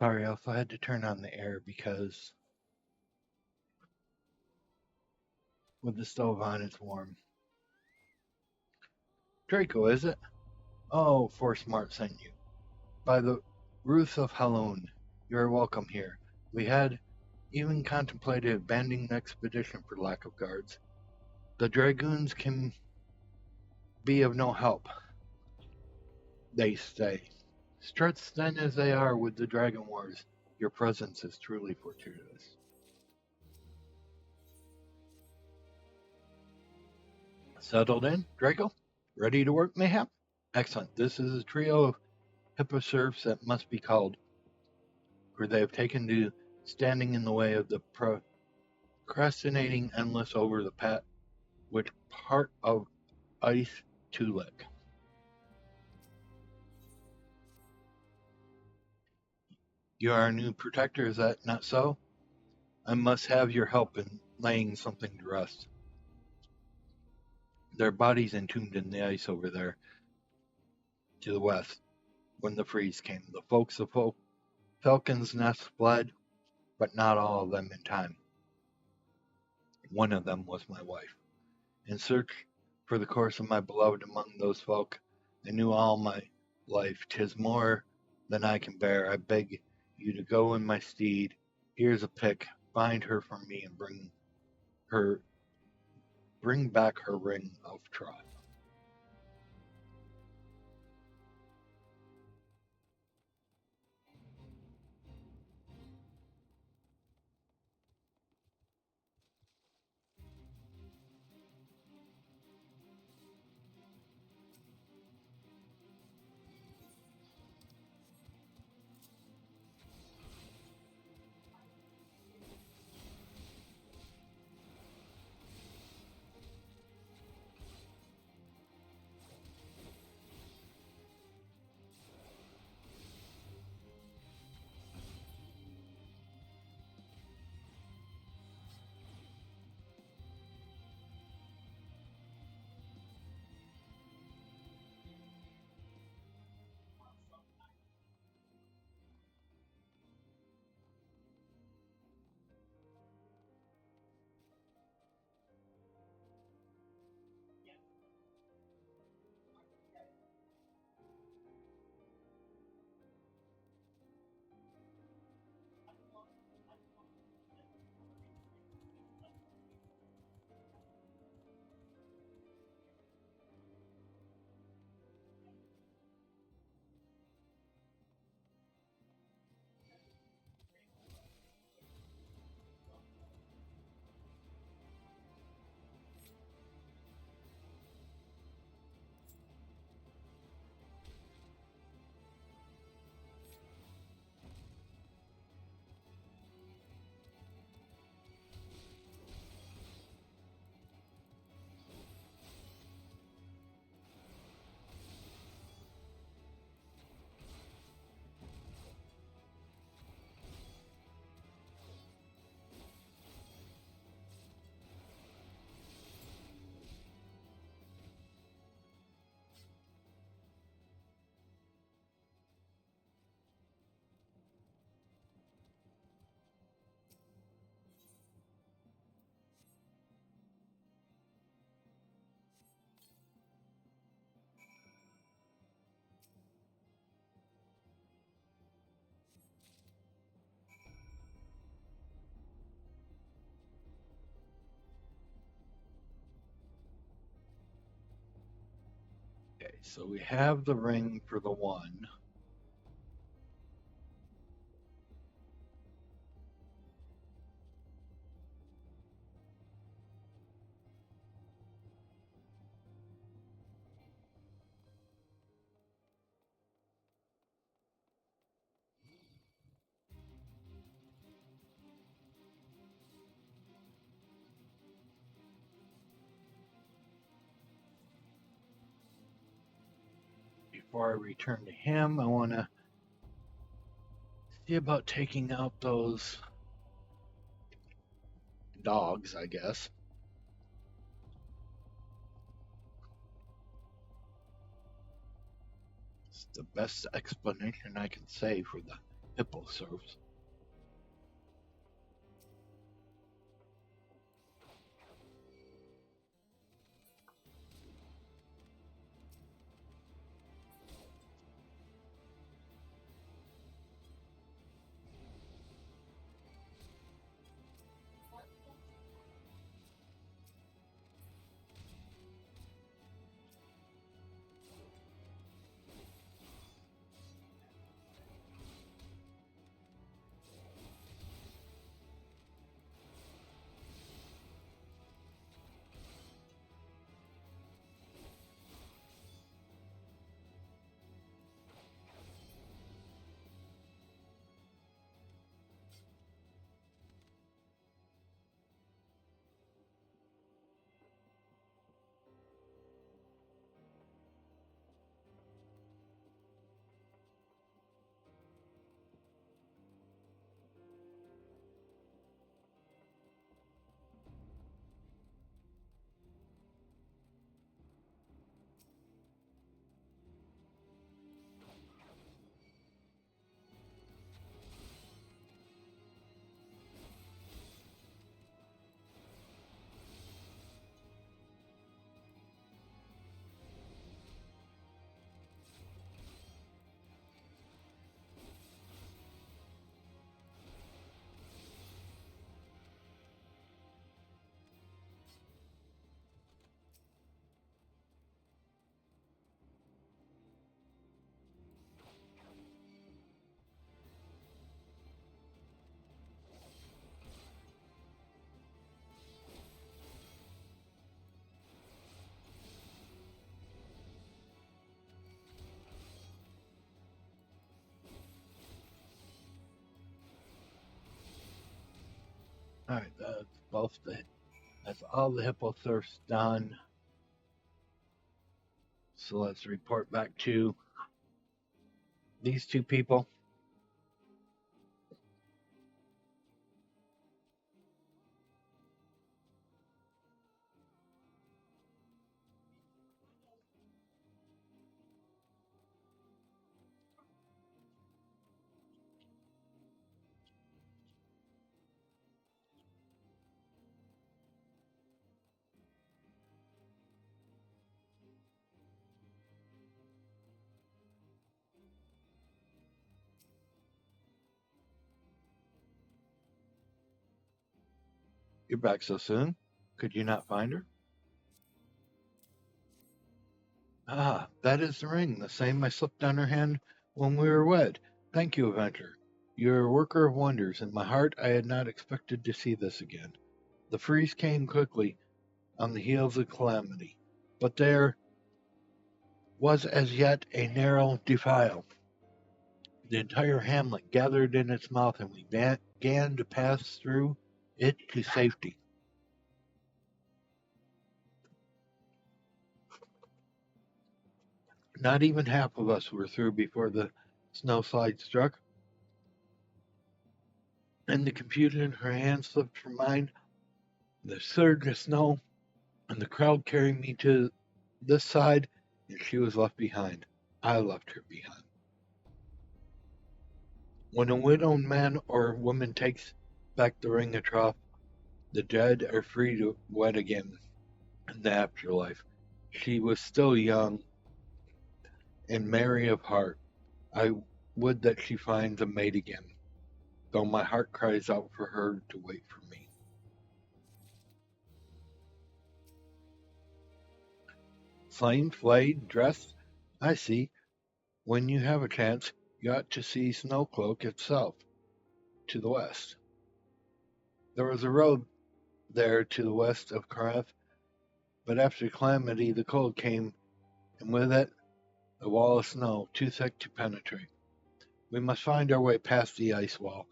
Sorry, I also had to turn on the air because with the stove on, it's warm. Draco, is it? Oh, Force Smart sent you. By the Ruth of Hallown, you are welcome here. We had even contemplated abandoning the expedition for lack of guards. The dragoons can be of no help, they say. Struts then as they are with the Dragon Wars, your presence is truly fortuitous. Settled in, Draco? Ready to work, mayhap? Excellent. This is a trio of hipposerfs that must be called, for they have taken to standing in the way of the procrastinating endless over the pat which part of ice to lick. You are a new protector, is that not so? I must have your help in laying something to rest. Their bodies entombed in the ice over there to the west when the freeze came. The folks of Falcon's Nest fled, but not all of them in time. One of them was my wife. In search for the course of my beloved among those folk, I knew all my life. 'Tis more than I can bear. I beg you to go in my steed. Here's a pick. Find her for me and bring back her ring of trust. Okay, so we have the ring for the one. Before I return to him, I want to see about taking out those dogs, I guess. It's the best explanation I can say for the Hippo serves. All right, that's all the hippo surfs done. So let's report back to these two people. You're back so soon. Could you not find her? Ah, that is the ring, the same I slipped on her hand when we were wed. Thank you, Avenger. You're a worker of wonders. In my heart, I had not expected to see this again. The freeze came quickly on the heels of calamity, but there was as yet a narrow defile. The entire hamlet gathered in its mouth, and we began to pass through it to safety. Not even half of us were through before the snowslide struck, and the computer in her hand slipped from mine. The surge of snow and the crowd carried me to this side, and she was left behind. I left her behind. When a widowed man or woman takes back the ring of trough, the dead are free to wed again in the afterlife. She was still young and merry of heart. I would that she finds a mate again, though my heart cries out for her to wait for me. Slain, flayed, dressed? I see. When you have a chance, you ought to see Snowcloak itself, to the west. There was a road there to the west of Karath, but after calamity the cold came, and with it a wall of snow too thick to penetrate. We must find our way past the ice wall,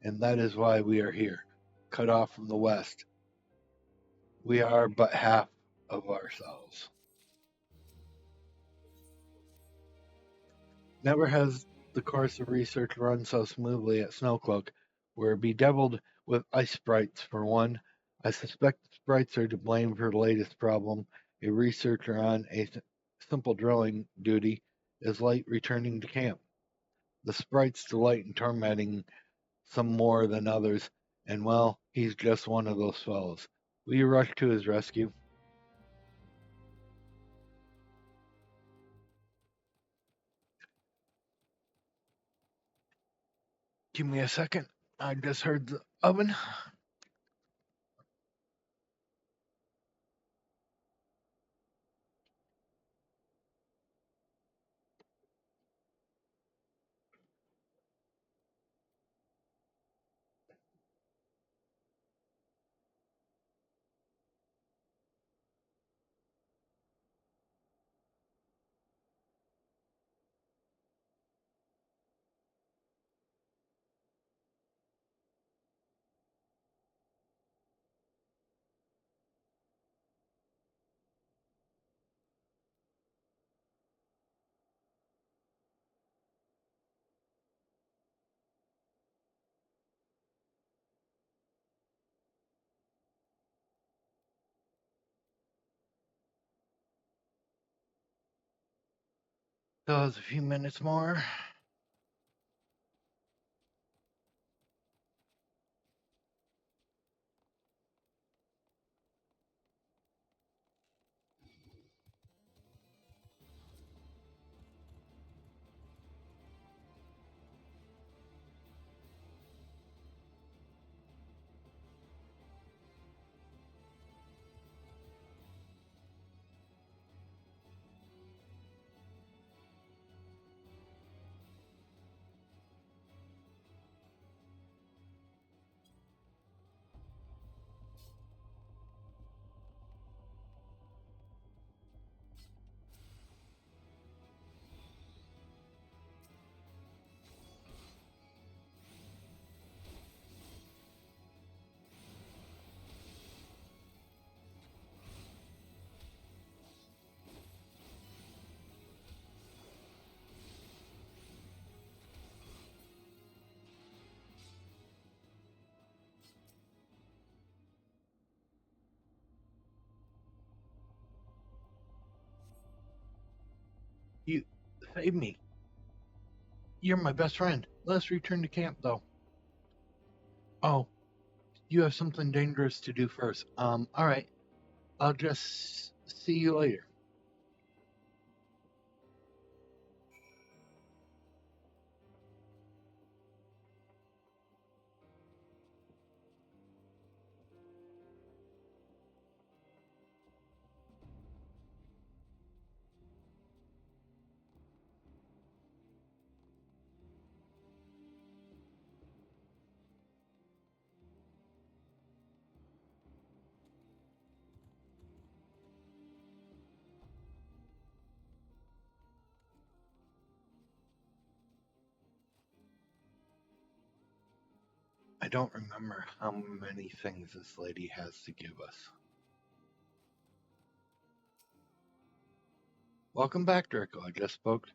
and that is why we are here, cut off from the west. We are but half of ourselves. Never has the course of research run so smoothly at Snowcloak. We're bedeviled with ice sprites, for one. I suspect the sprites are to blame for the latest problem. A researcher on a simple drilling duty is late returning to camp. The sprites delight in tormenting some more than others, and well, he's just one of those fellows. Will you rush to his rescue? Give me a second. I just heard the oven. Still has a few minutes more. You saved me. You're my best friend. Let's return to camp, though. Oh, you have something dangerous to do first. All right. I'll just see you later. I don't remember how many things this lady has to give us. Welcome back, Draco. I just spoke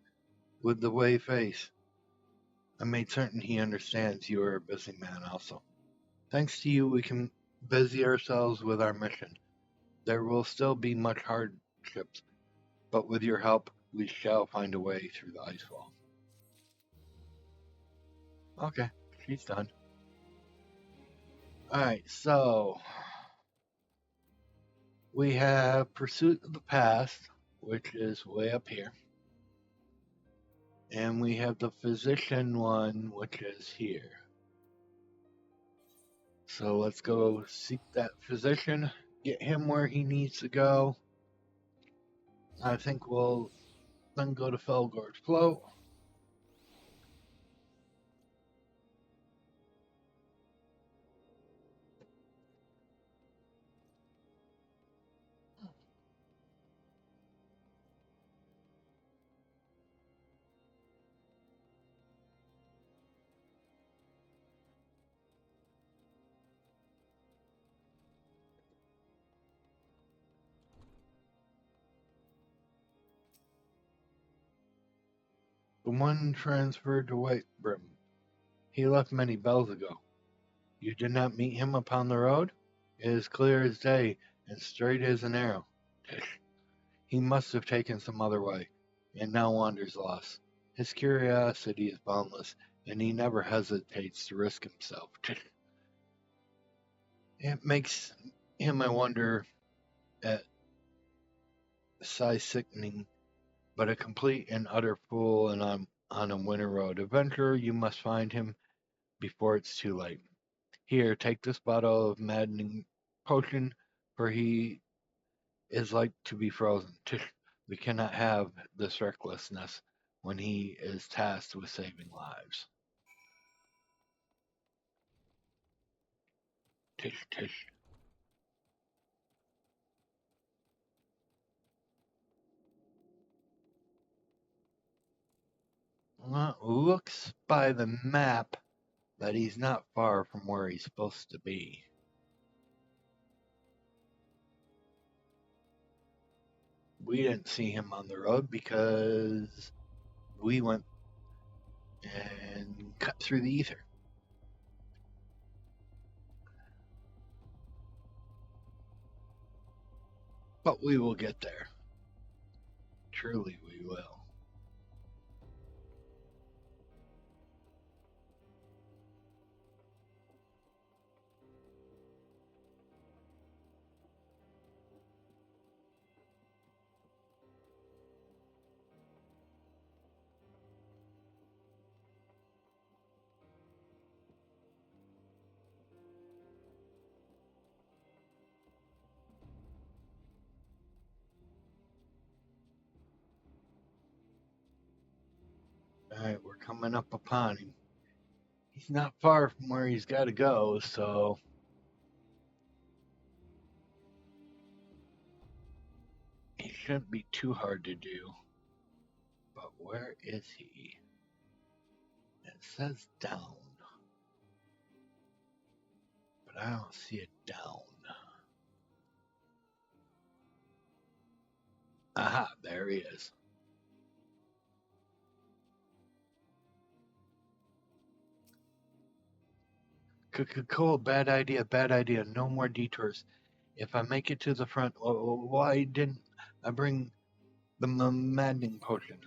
with the Wei face. I made certain he understands you are a busy man also. Thanks to you, we can busy ourselves with our mission. There will still be much hardships, but with your help, we shall find a way through the ice wall. Okay, she's done. Alright, so we have Pursuit of the Past, which is way up here. And we have the Physician one, which is here. So let's go seek that Physician, get him where he needs to go. I think we'll then go to Felgor's Float. The one transferred to Whitebrim. He left many bells ago. You did not meet him upon the road? It is clear as day, and straight as an arrow. He must have taken some other way, and now wanders lost. His curiosity is boundless, and he never hesitates to risk himself. It makes him, I wonder, at size sickening, but a complete and utter fool and on a winter road. Adventurer, you must find him before it's too late. Here, take this bottle of maddening potion, for he is like to be frozen. We cannot have this recklessness when he is tasked with saving lives. Tish, tish. Looks by the map that he's not far from where he's supposed to be. We didn't see him on the road because we went and cut through the ether. But we will get there. Truly, we will. All right, we're coming up upon him. He's not far from where he's got to go, so he shouldn't be too hard to do. But where is he? It says down, but I don't see it down. Aha, there he is. Cool, bad idea, bad idea. No more detours. If I make it to the front, why didn't I bring the maddening potion?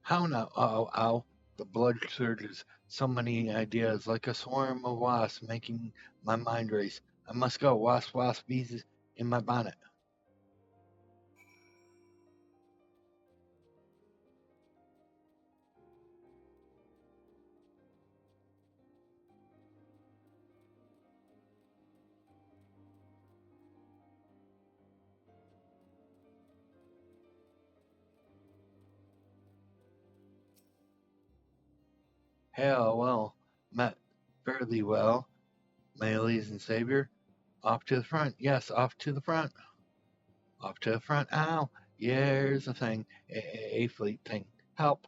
How now? Ow, ow. The blood surges. So many ideas, like a swarm of wasps, making my mind race. I must go. Wasp, wasp, bees in my bonnet. Hell, well, met fairly well, my ladies and savior. Off to the front. Yes, off to the front. Off to the front. Ow. Here's a thing. A fleet thing. Help.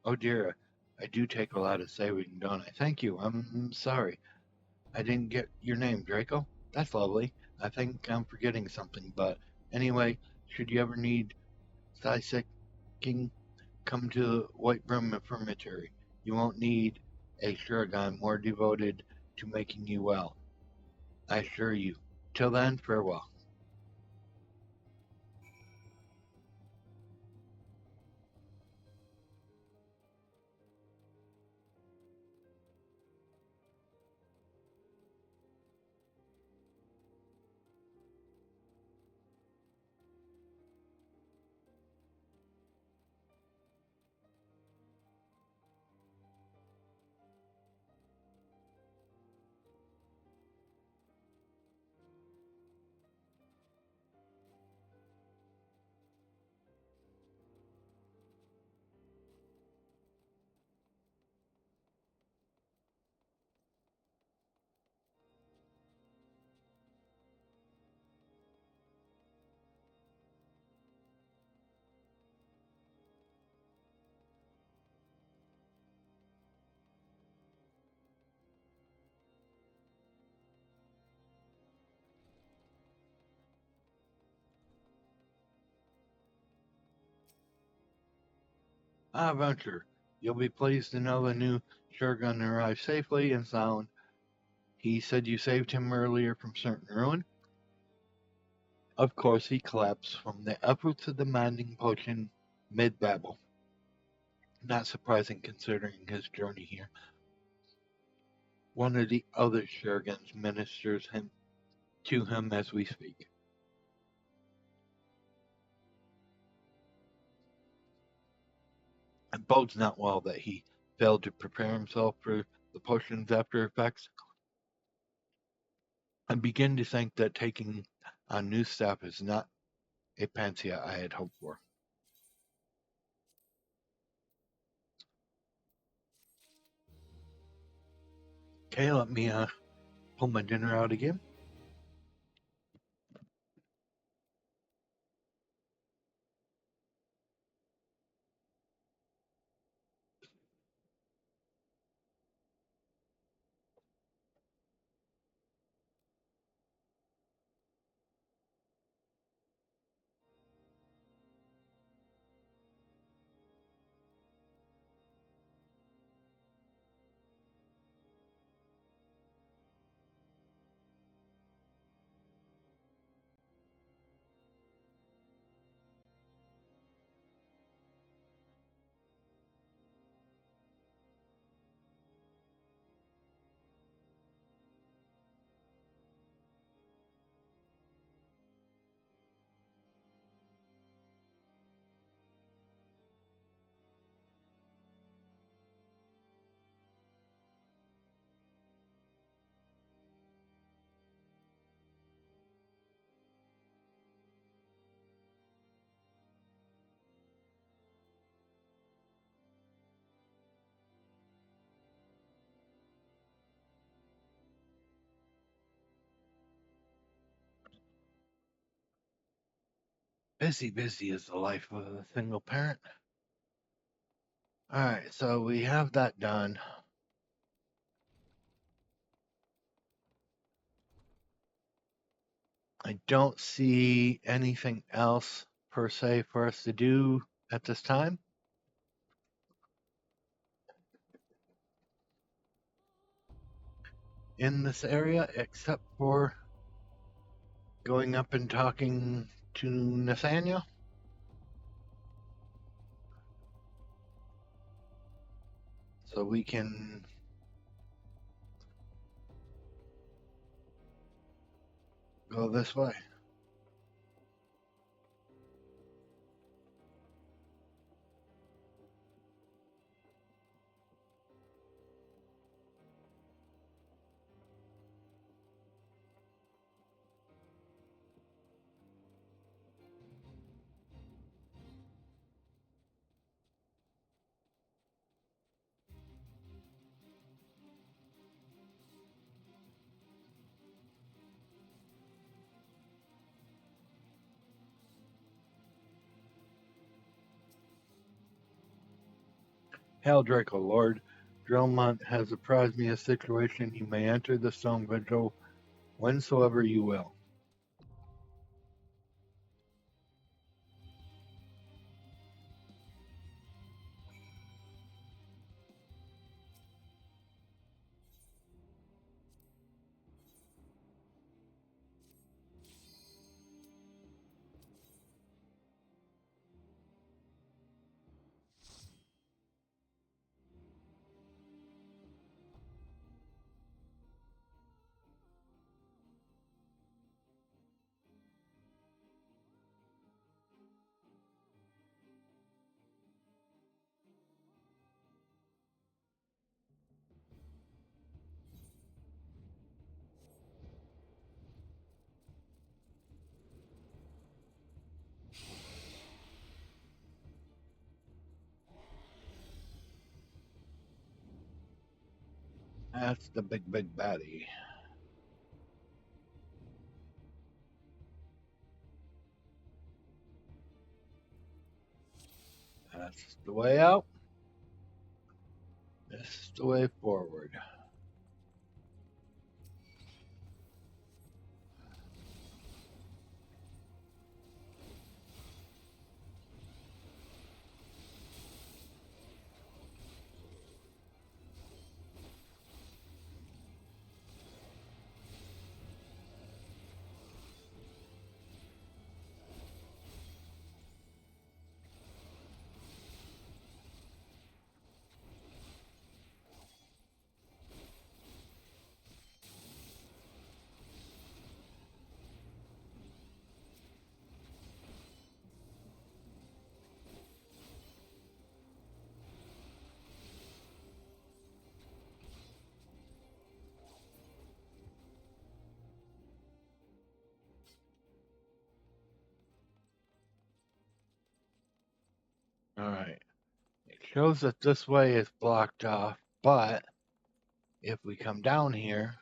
Oh dear. I do take a lot of saving, don't I? Thank you. I'm sorry. I didn't get your name, Draco. That's lovely. I think I'm forgetting something, but anyway, should you ever need King, come to the White Broom Infirmary. You won't need a Shuragon more devoted to making you well. I assure you. Till then, farewell. Ah, Venture, you'll be pleased to know the new Shogun arrived safely and sound. He said you saved him earlier from certain ruin. Of course, he collapsed from the efforts of demanding potion mid-battle. Not surprising considering his journey here. One of the other Shoguns ministers to him as we speak. It bodes not well that he failed to prepare himself for the potion's after effects. I begin to think that taking on new staff is not a panacea I had hoped for. Okay, let me pull my dinner out again. Busy, busy is the life of a single parent. All right, so we have that done. I don't see anything else per se for us to do at this time. In this area, except for going up and talking to Nathaniel. So we can go this way. Hail Draco, Lord. Dromont has apprised me of the situation. You may enter the stone vigil whensoever you will. That's the big, big baddie. That's the way out. This is the way forward. Alright. It shows that this way is blocked off, but if we come down here,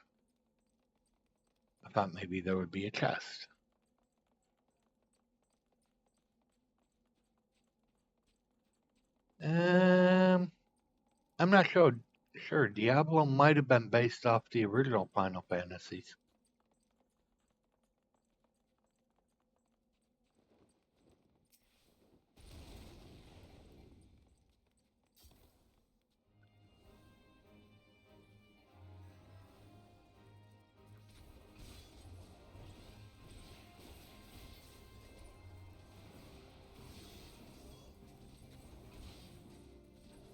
I thought maybe there would be a chest. I'm not sure. Sure, Diablo might have been based off the original Final Fantasies.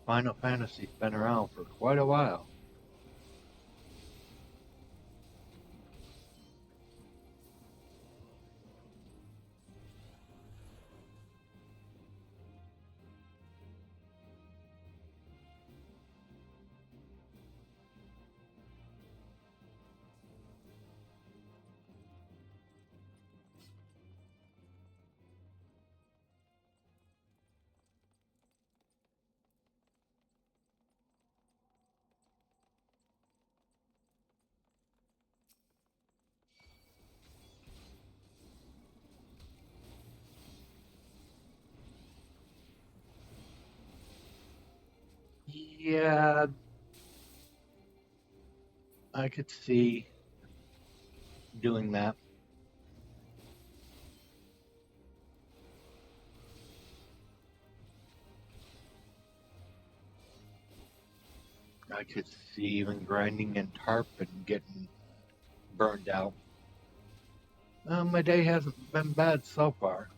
Final Fantasy's been around for quite a while. Yeah, I could see doing that. I could see even grinding in tarp and getting burned out. My day hasn't been bad so far.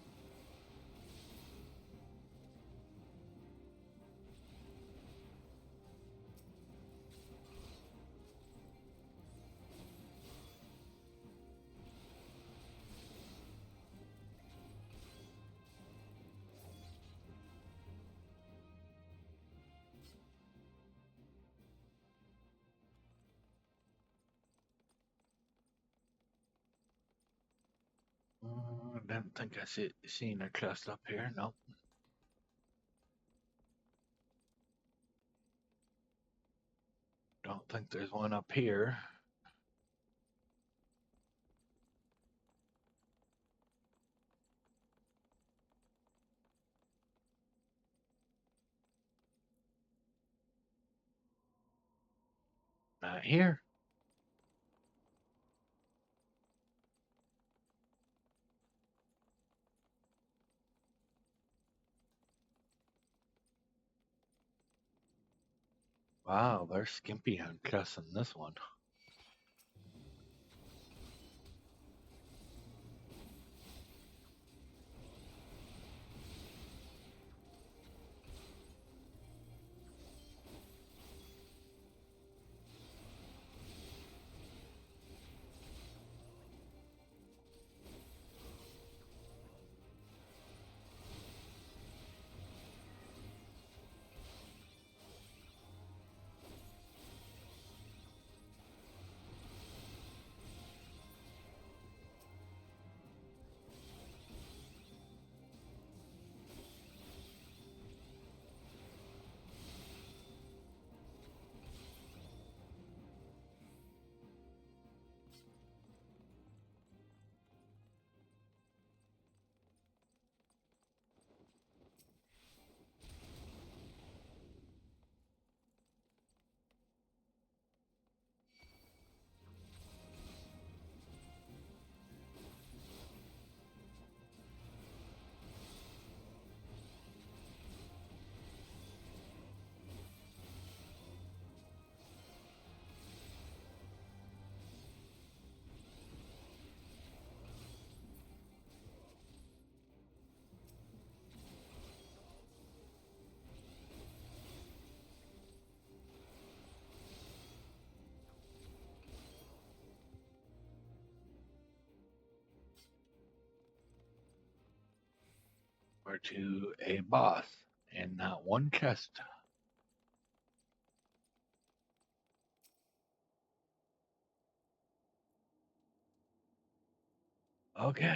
I didn't think I seen a chest up here. No, don't think there's one up here. Not here. Wow, they're skimpy on chests in this one. We're to a boss and not one chest. Okay.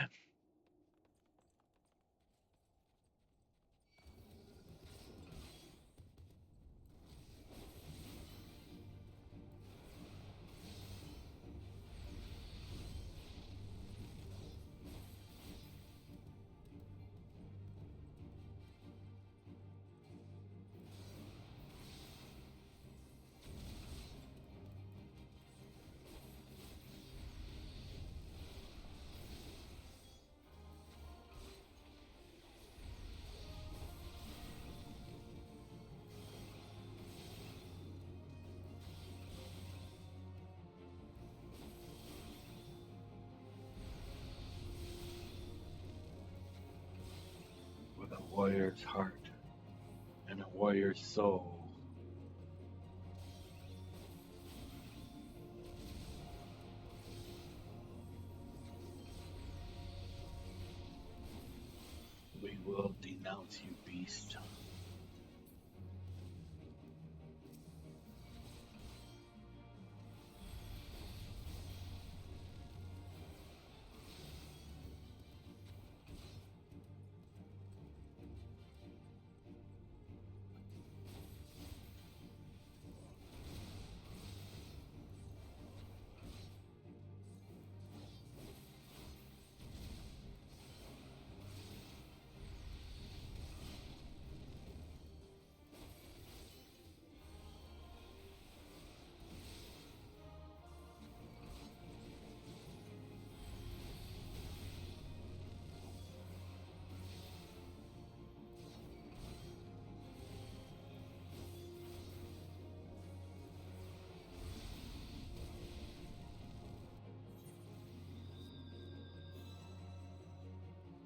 warrior's heart and a warrior's soul. We will denounce you, beast.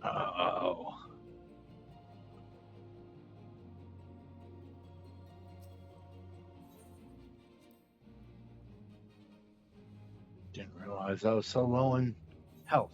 Oh. Didn't realize I was so low in health.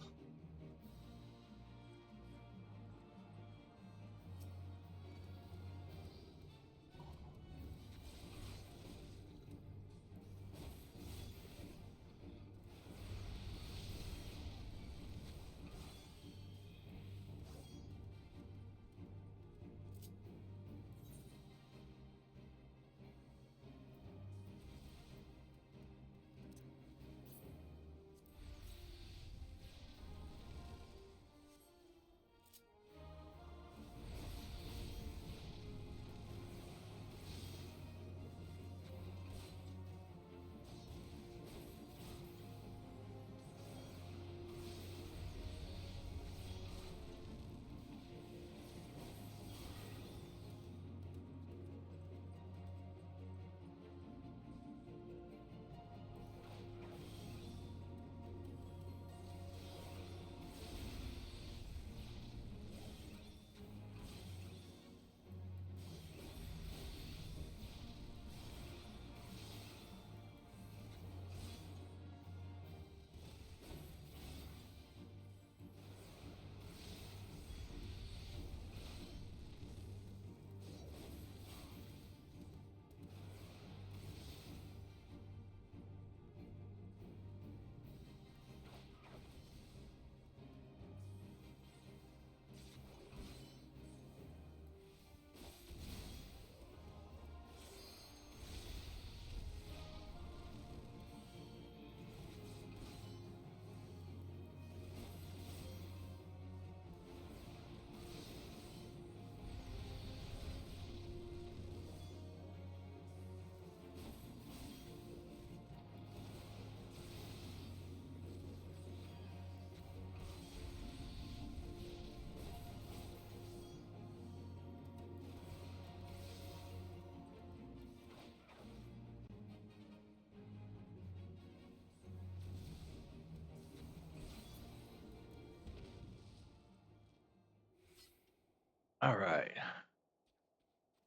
All right.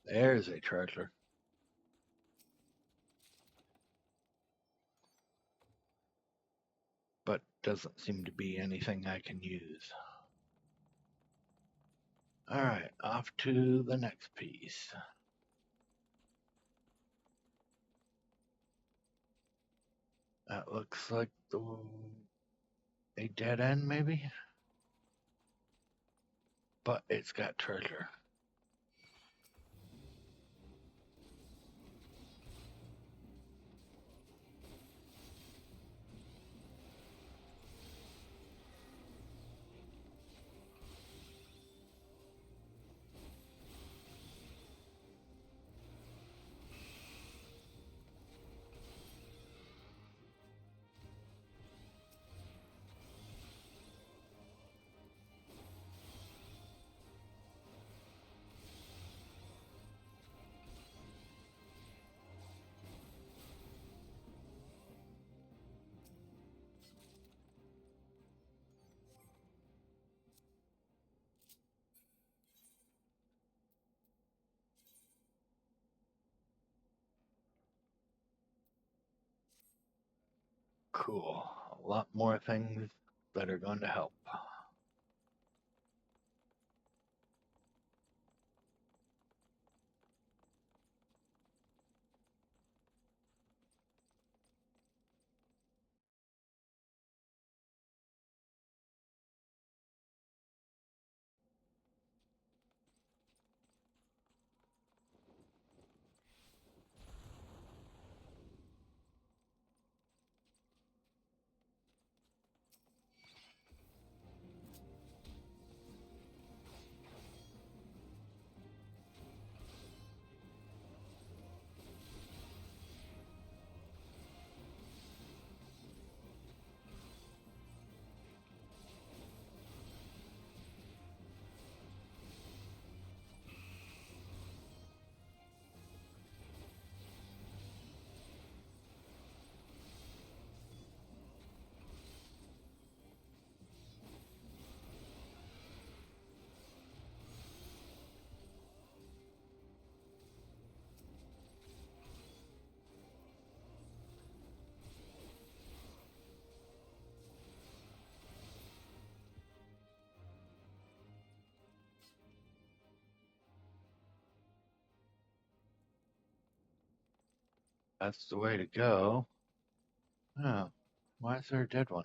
There's a treasure. But doesn't seem to be anything I can use. All right, off to the next piece. That looks like a dead end, maybe? But it's got treasure. Cool. A lot more things that are going to help. That's the way to go. Oh, why is there a dead one?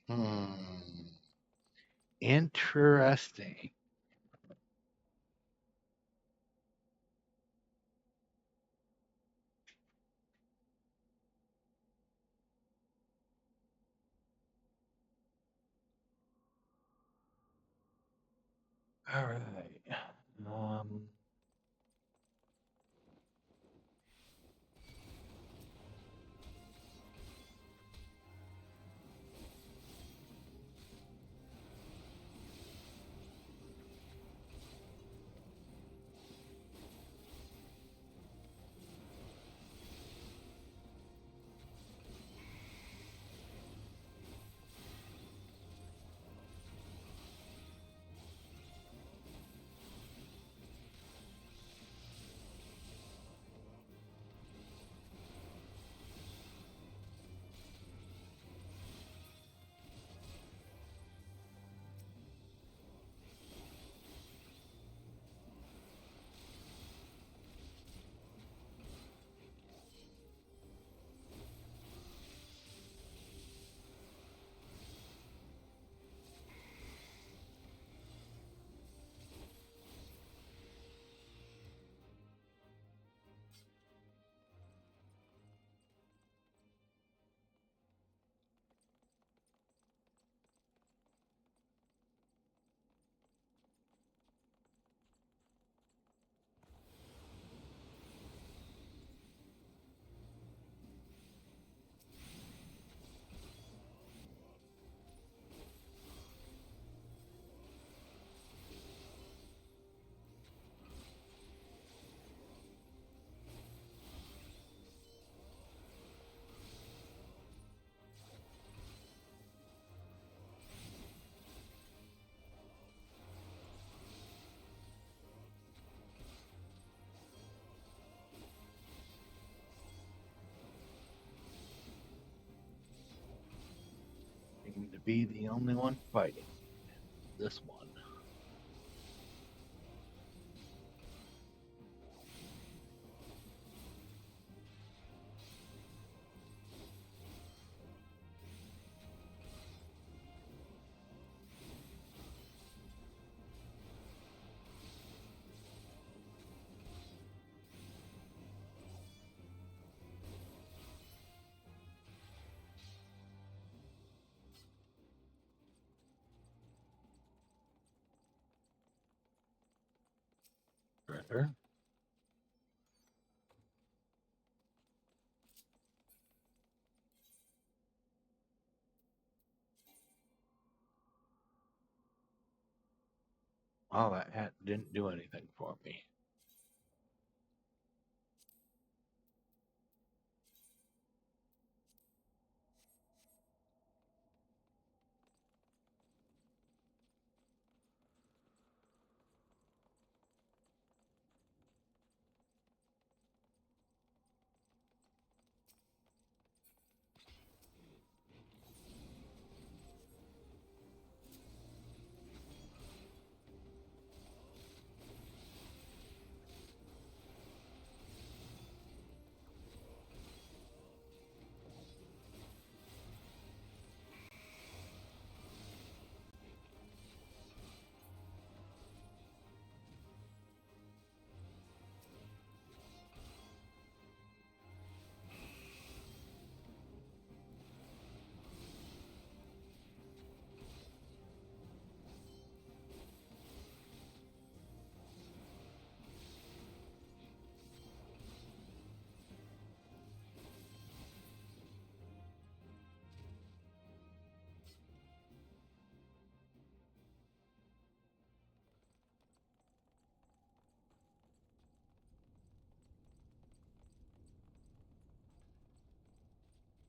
Hmm. Interesting. All right. Um, seem to be the only one fighting. This one. Ritter. Oh, that hat didn't do anything for me.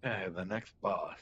Okay, the next boss.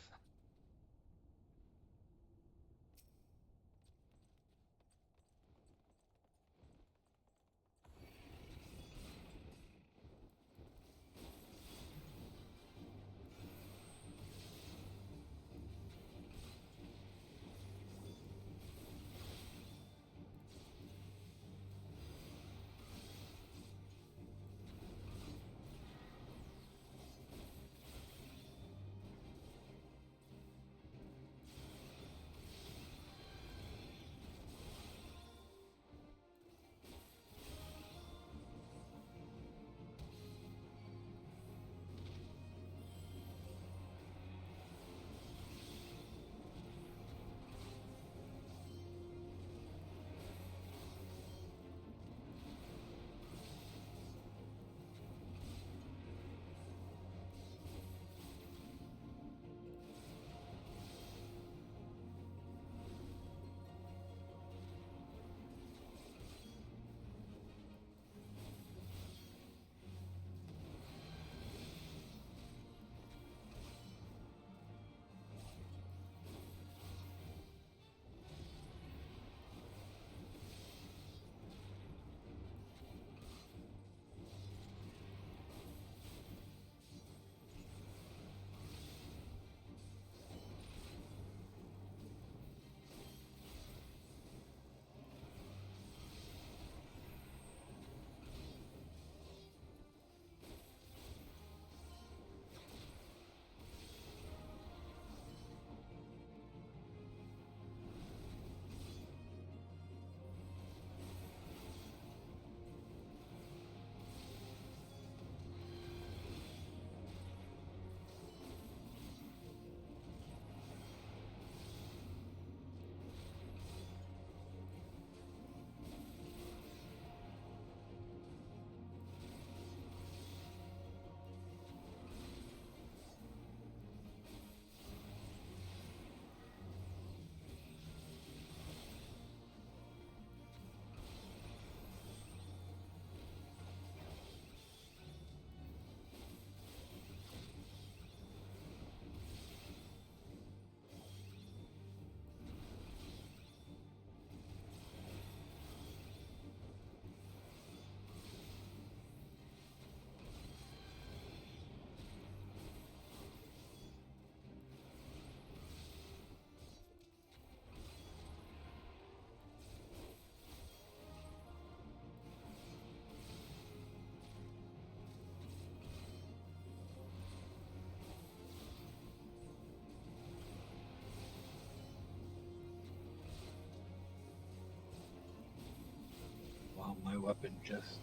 Wow, my weapon just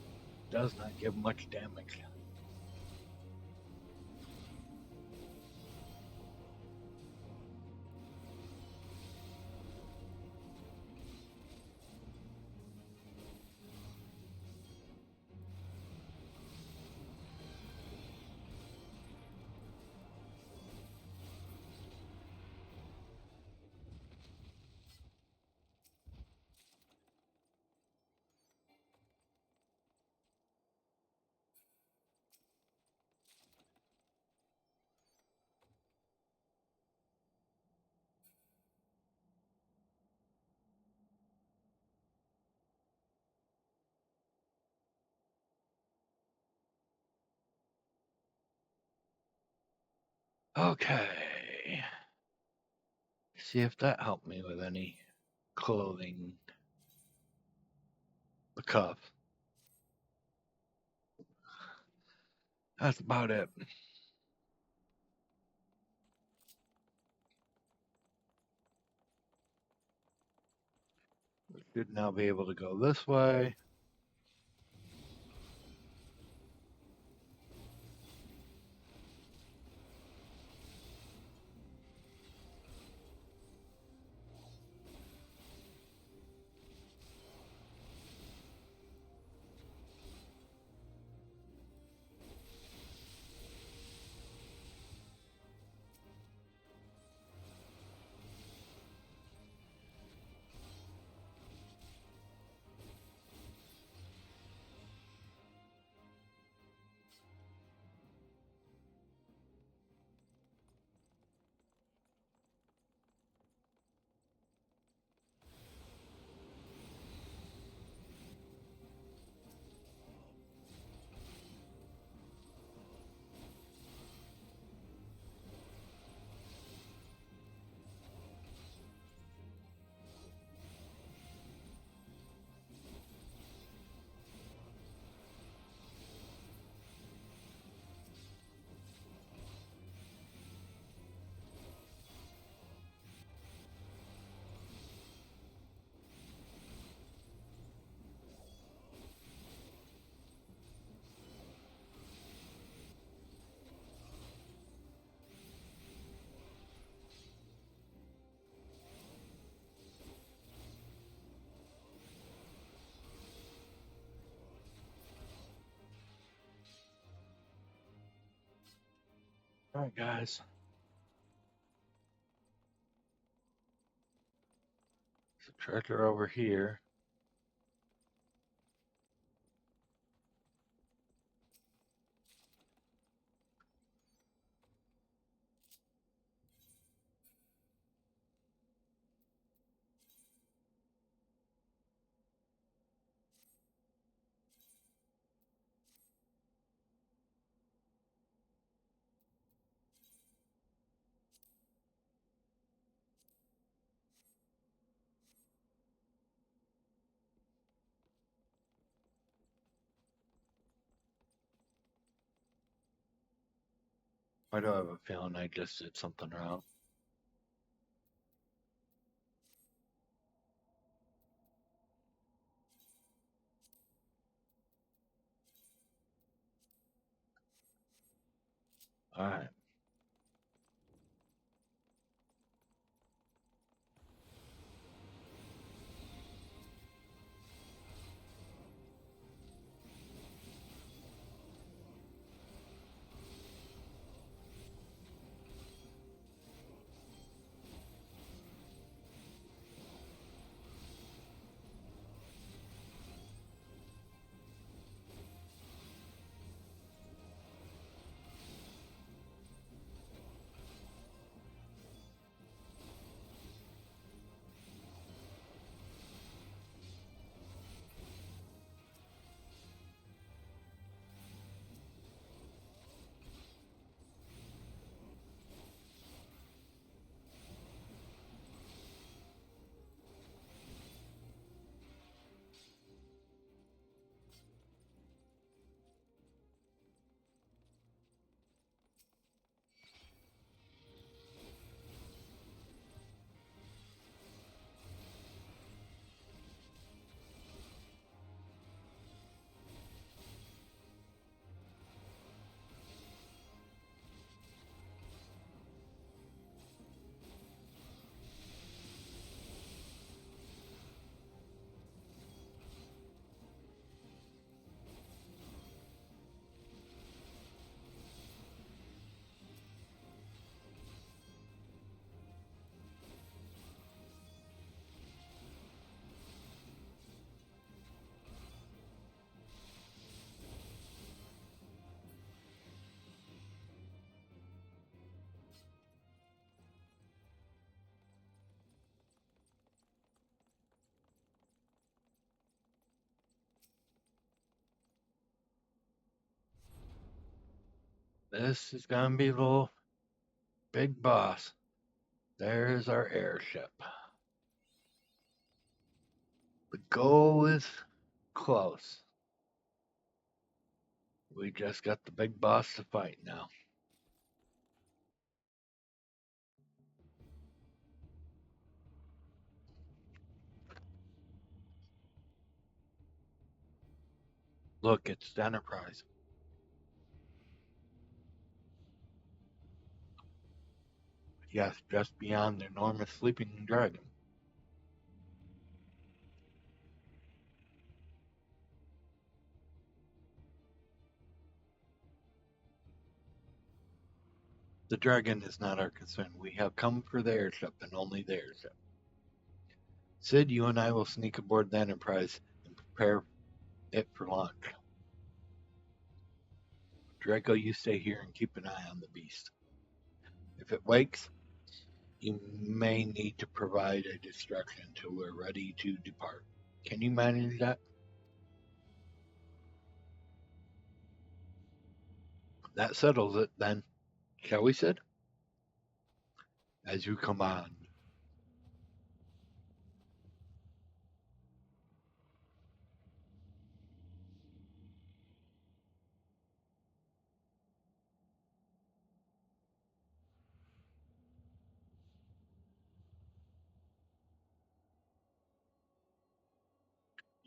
does not give much damage. Okay. See if that helped me with any clothing. The cuff. That's about it. We should now be able to go this way. Alright, guys. So treasure over here. Why do I have a feeling I just did something wrong? Alright. This is gonna be the big boss. There's our airship. The goal is close. We just got the big boss to fight now. Look, it's the Enterprise. Yes, just beyond the enormous sleeping dragon. The dragon is not our concern. We have come for the airship and only the airship. Sid, you and I will sneak aboard the Enterprise and prepare it for launch. Draco, you stay here and keep an eye on the beast. If it wakes, you may need to provide a distraction until we're ready to depart. Can you manage that? That settles it then. Shall we, Sid? As you command.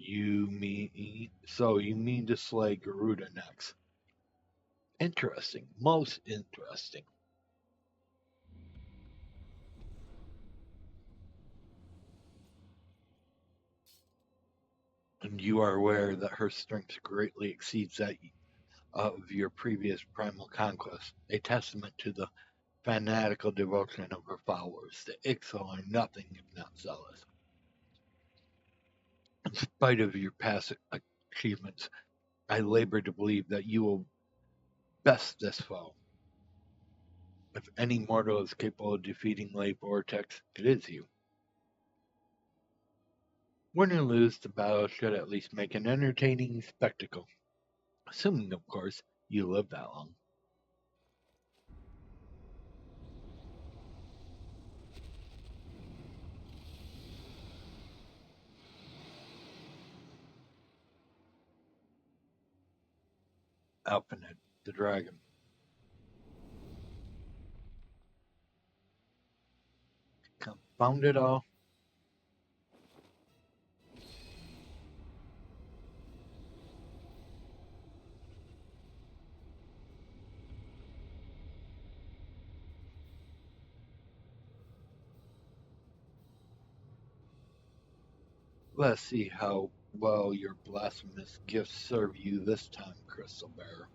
You mean to slay Garuda next? Interesting, most interesting. And you are aware that her strength greatly exceeds that of your previous primal conquest, a testament to the fanatical devotion of her followers. The Ixal are nothing if not zealous. In spite of your past achievements, I labor to believe that you will best this foe. If any mortal is capable of defeating Lake Vortex, it is you. Win or lose, the battle should at least make an entertaining spectacle. Assuming, of course, you live that long. Alphanet, the dragon. Confound it all. Let's see how well your blasphemous gifts serve you this time, Crystal Bearer.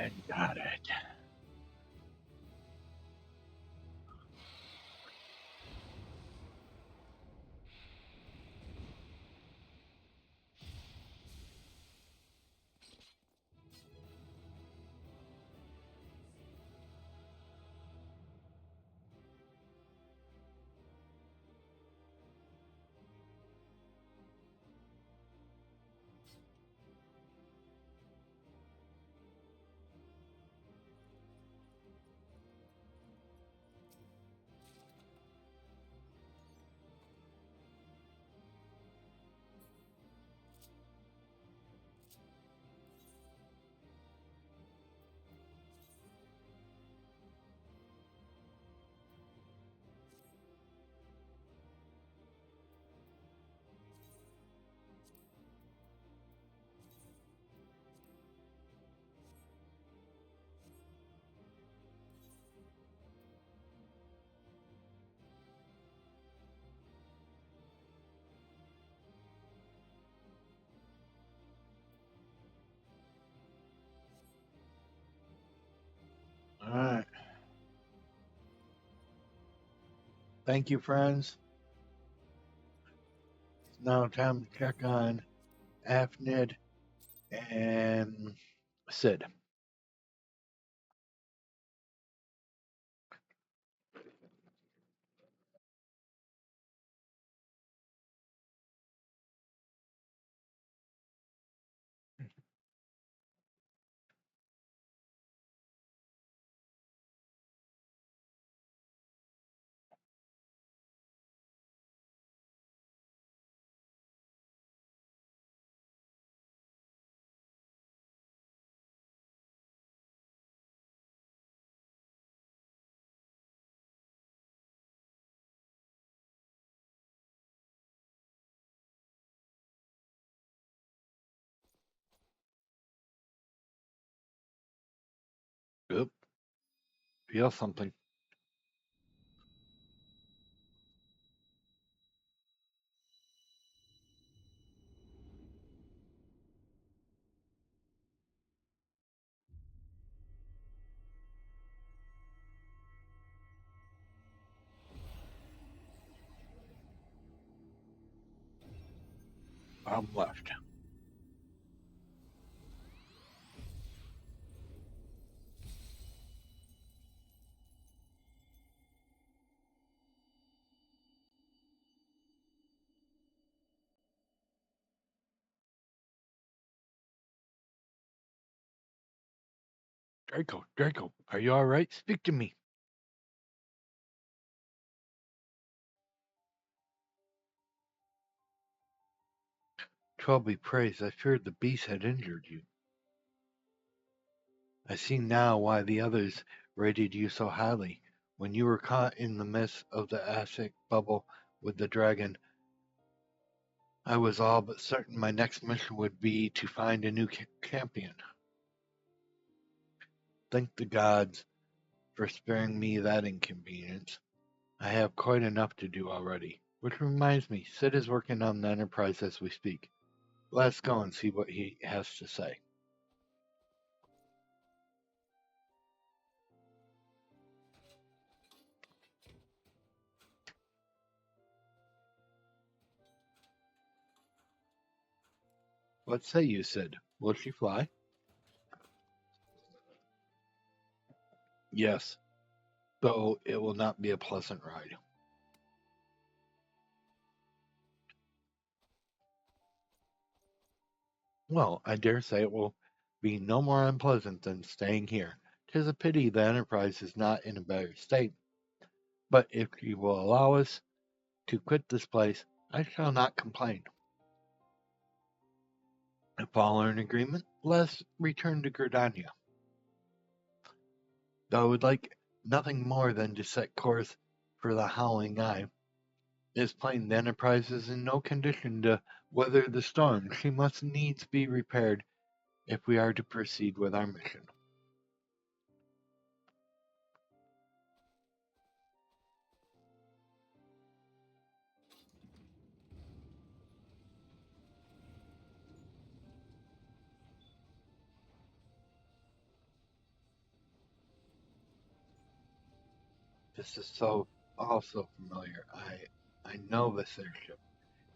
And got it. All right. Thank you, friends. It's now time to check on Afnid and Sid. Oop, feel something. I'm left. Draco, are you all right? Speak to me. God be praised, I feared the beast had injured you. I see now why the others rated you so highly. When you were caught in the midst of the acid bubble with the dragon, I was all but certain my next mission would be to find a new champion. Thank the gods for sparing me that inconvenience. I have quite enough to do already. Which reminds me, Sid is working on the Enterprise as we speak. Let's go and see what he has to say. What say you, Sid? Will she fly? Yes, though it will not be a pleasant ride. Well, I dare say it will be no more unpleasant than staying here. 'Tis a pity the Enterprise is not in a better state, but if you will allow us to quit this place, I shall not complain. If all are in agreement, let's return to Gerdania. Though I would like nothing more than to set course for the Howling Eye. It is plain the Enterprise is in no condition to weather the storm. She must needs be repaired if we are to proceed with our mission. This is all so familiar. I know this airship.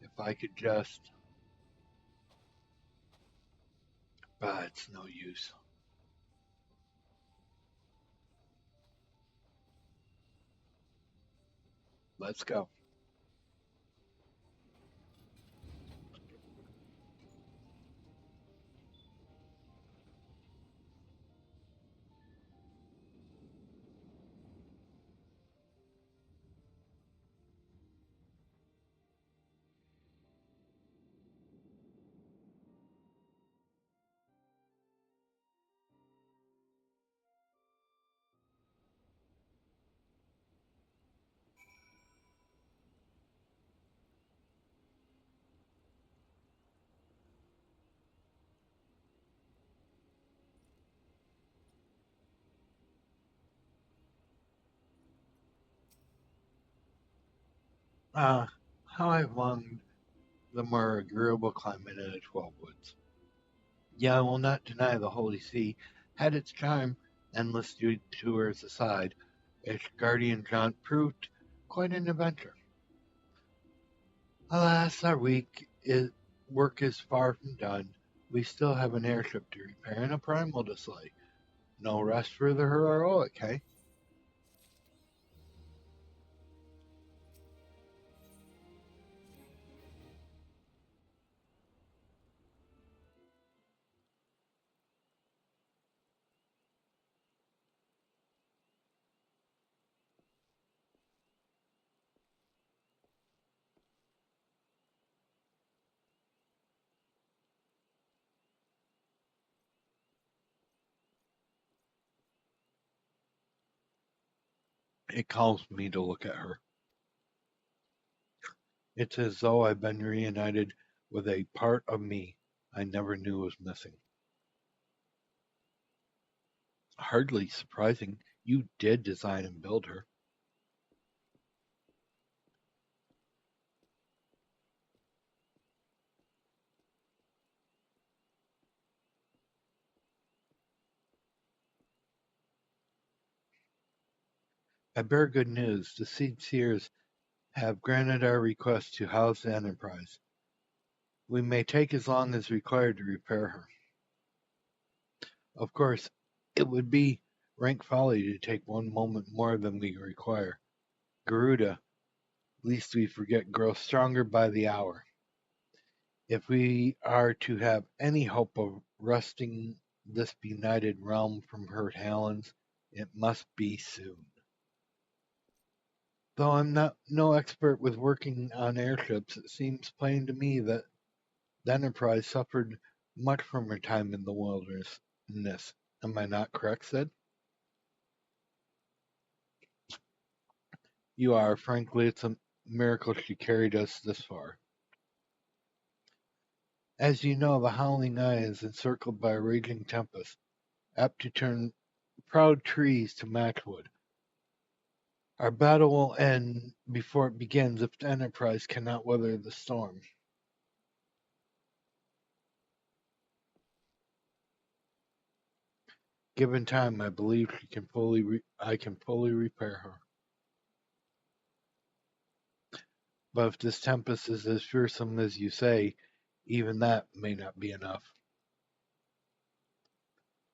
If I could just, but it's no use. Let's go. Ah, how I've longed the more agreeable climate in the 12 woods. Yeah, I will not deny the Holy See had its charm, endless tours aside. Its guardian jaunt proved quite an adventure. Alas, work is far from done. We still have an airship to repair and a primal to slay. No rest for the heroic, hey? It calms me to look at her. It's as though I've been reunited with a part of me I never knew was missing. Hardly surprising, you did design and build her. I bear good news. The Seed Seers have granted our request to house the Enterprise. We may take as long as required to repair her. Of course, it would be rank folly to take one moment more than we require. Garuda, least we forget, grows stronger by the hour. If we are to have any hope of wresting this benighted realm from her talons, it must be soon. Though I'm not no expert with working on airships, it seems plain to me that the Enterprise suffered much from her time in the wilderness. Am I not correct, Sid? You are. Frankly, it's a miracle she carried us this far. As you know, the Howling Eye is encircled by a raging tempest, apt to turn proud trees to matchwood. Our battle will end before it begins if the Enterprise cannot weather the storm. Given time, I believe I can fully repair her. But if this tempest is as fearsome as you say, even that may not be enough.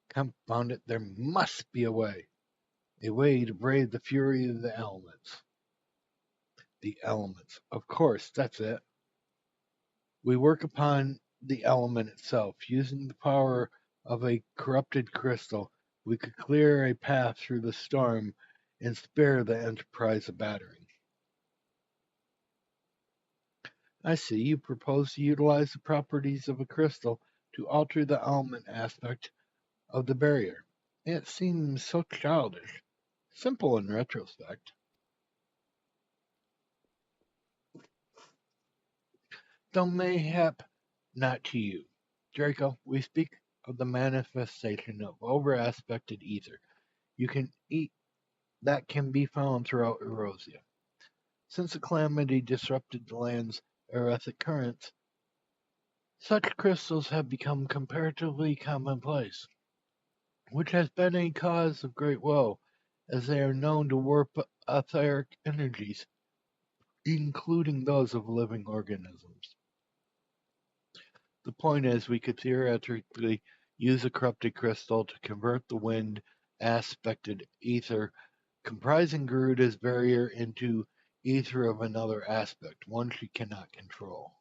Confound it, there must be a way. A way to brave the fury of the elements. The elements. Of course, that's it. We work upon the element itself. Using the power of a corrupted crystal, we could clear a path through the storm and spare the Enterprise a battering. I see you propose to utilize the properties of a crystal to alter the element aspect of the barrier. It seems so childish. Simple in retrospect. Though mayhap not to you. Draco, we speak of the manifestation of over-aspected ether. You can eat that can be found throughout Erosia. Since the calamity disrupted the land's erethic currents, such crystals have become comparatively commonplace, which has been a cause of great woe, as they are known to warp etheric energies, including those of living organisms. The point is, we could theoretically use a corrupted crystal to convert the wind aspected ether comprising Garuda's barrier into ether of another aspect, one she cannot control.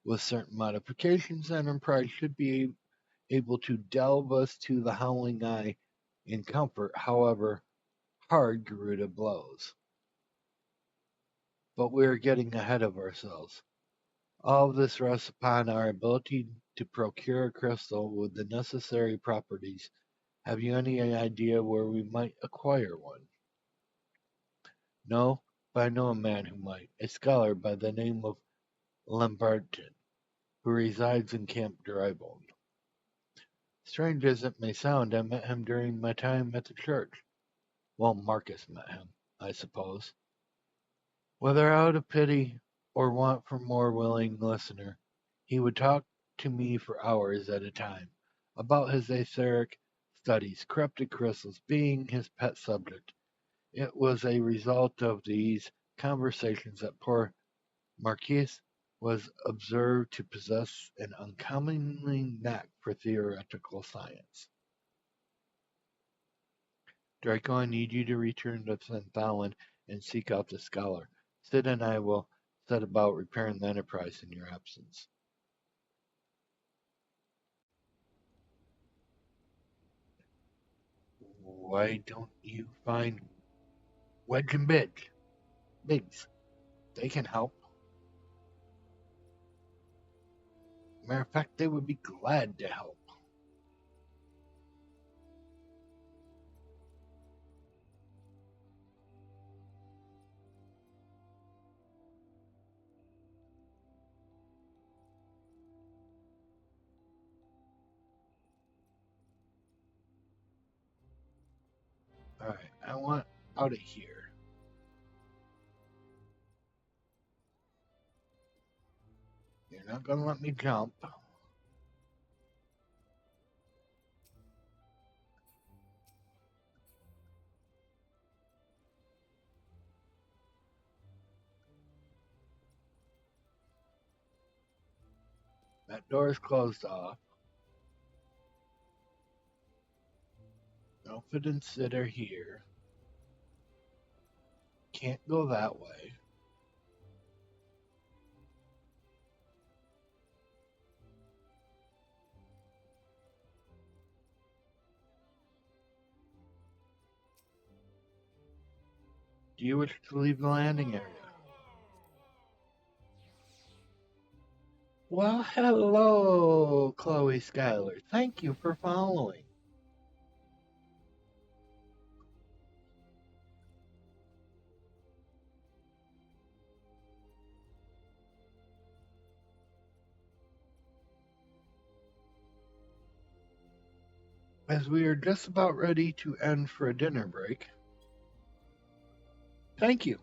With certain modifications, Enterprise should be able to delve us to the Howling Eye in comfort, however hard Garuda blows. But we are getting ahead of ourselves. All of this rests upon our ability to procure a crystal with the necessary properties. Have you any idea where we might acquire one? No, but I know a man who might, a scholar by the name of Lamberton, who resides in Camp Drybone. Strange as it may sound, I met him during my time at the church. Well, Marcus met him, I suppose. Whether out of pity or want for more willing listener, he would talk to me for hours at a time about his etheric studies, corrupted crystals being his pet subject. It was a result of these conversations that poor Marquis was observed to possess an uncommonly knack for theoretical science. Draco, I need you to return to Thanthalin and seek out the scholar. Sid and I will set about repairing the Enterprise in your absence. Why don't you find Wedge and Biggs? They can help. Matter of fact, they would be glad to help. Alright, I want out of here. You're not gonna let me jump. That door is closed off. No fit and sit are here. Can't go that way. Do you wish to leave the landing area? Well, hello, Chloe Schuyler. Thank you for following. As we are just about ready to end for a dinner break. Thank you.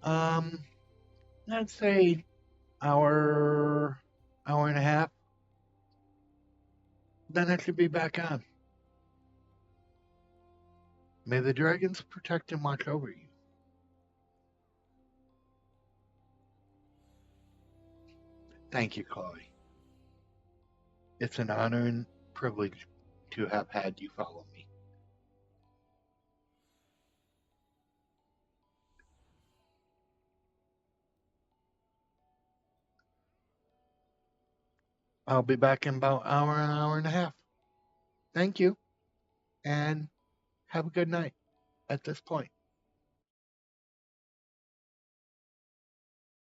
Let's say hour and a half. Then I should be back on. May the dragons protect and watch over you. Thank you, Chloe. It's an honor and privilege to have had you follow me. I'll be back in about an hour and a half. Thank you, and have a good night at this point.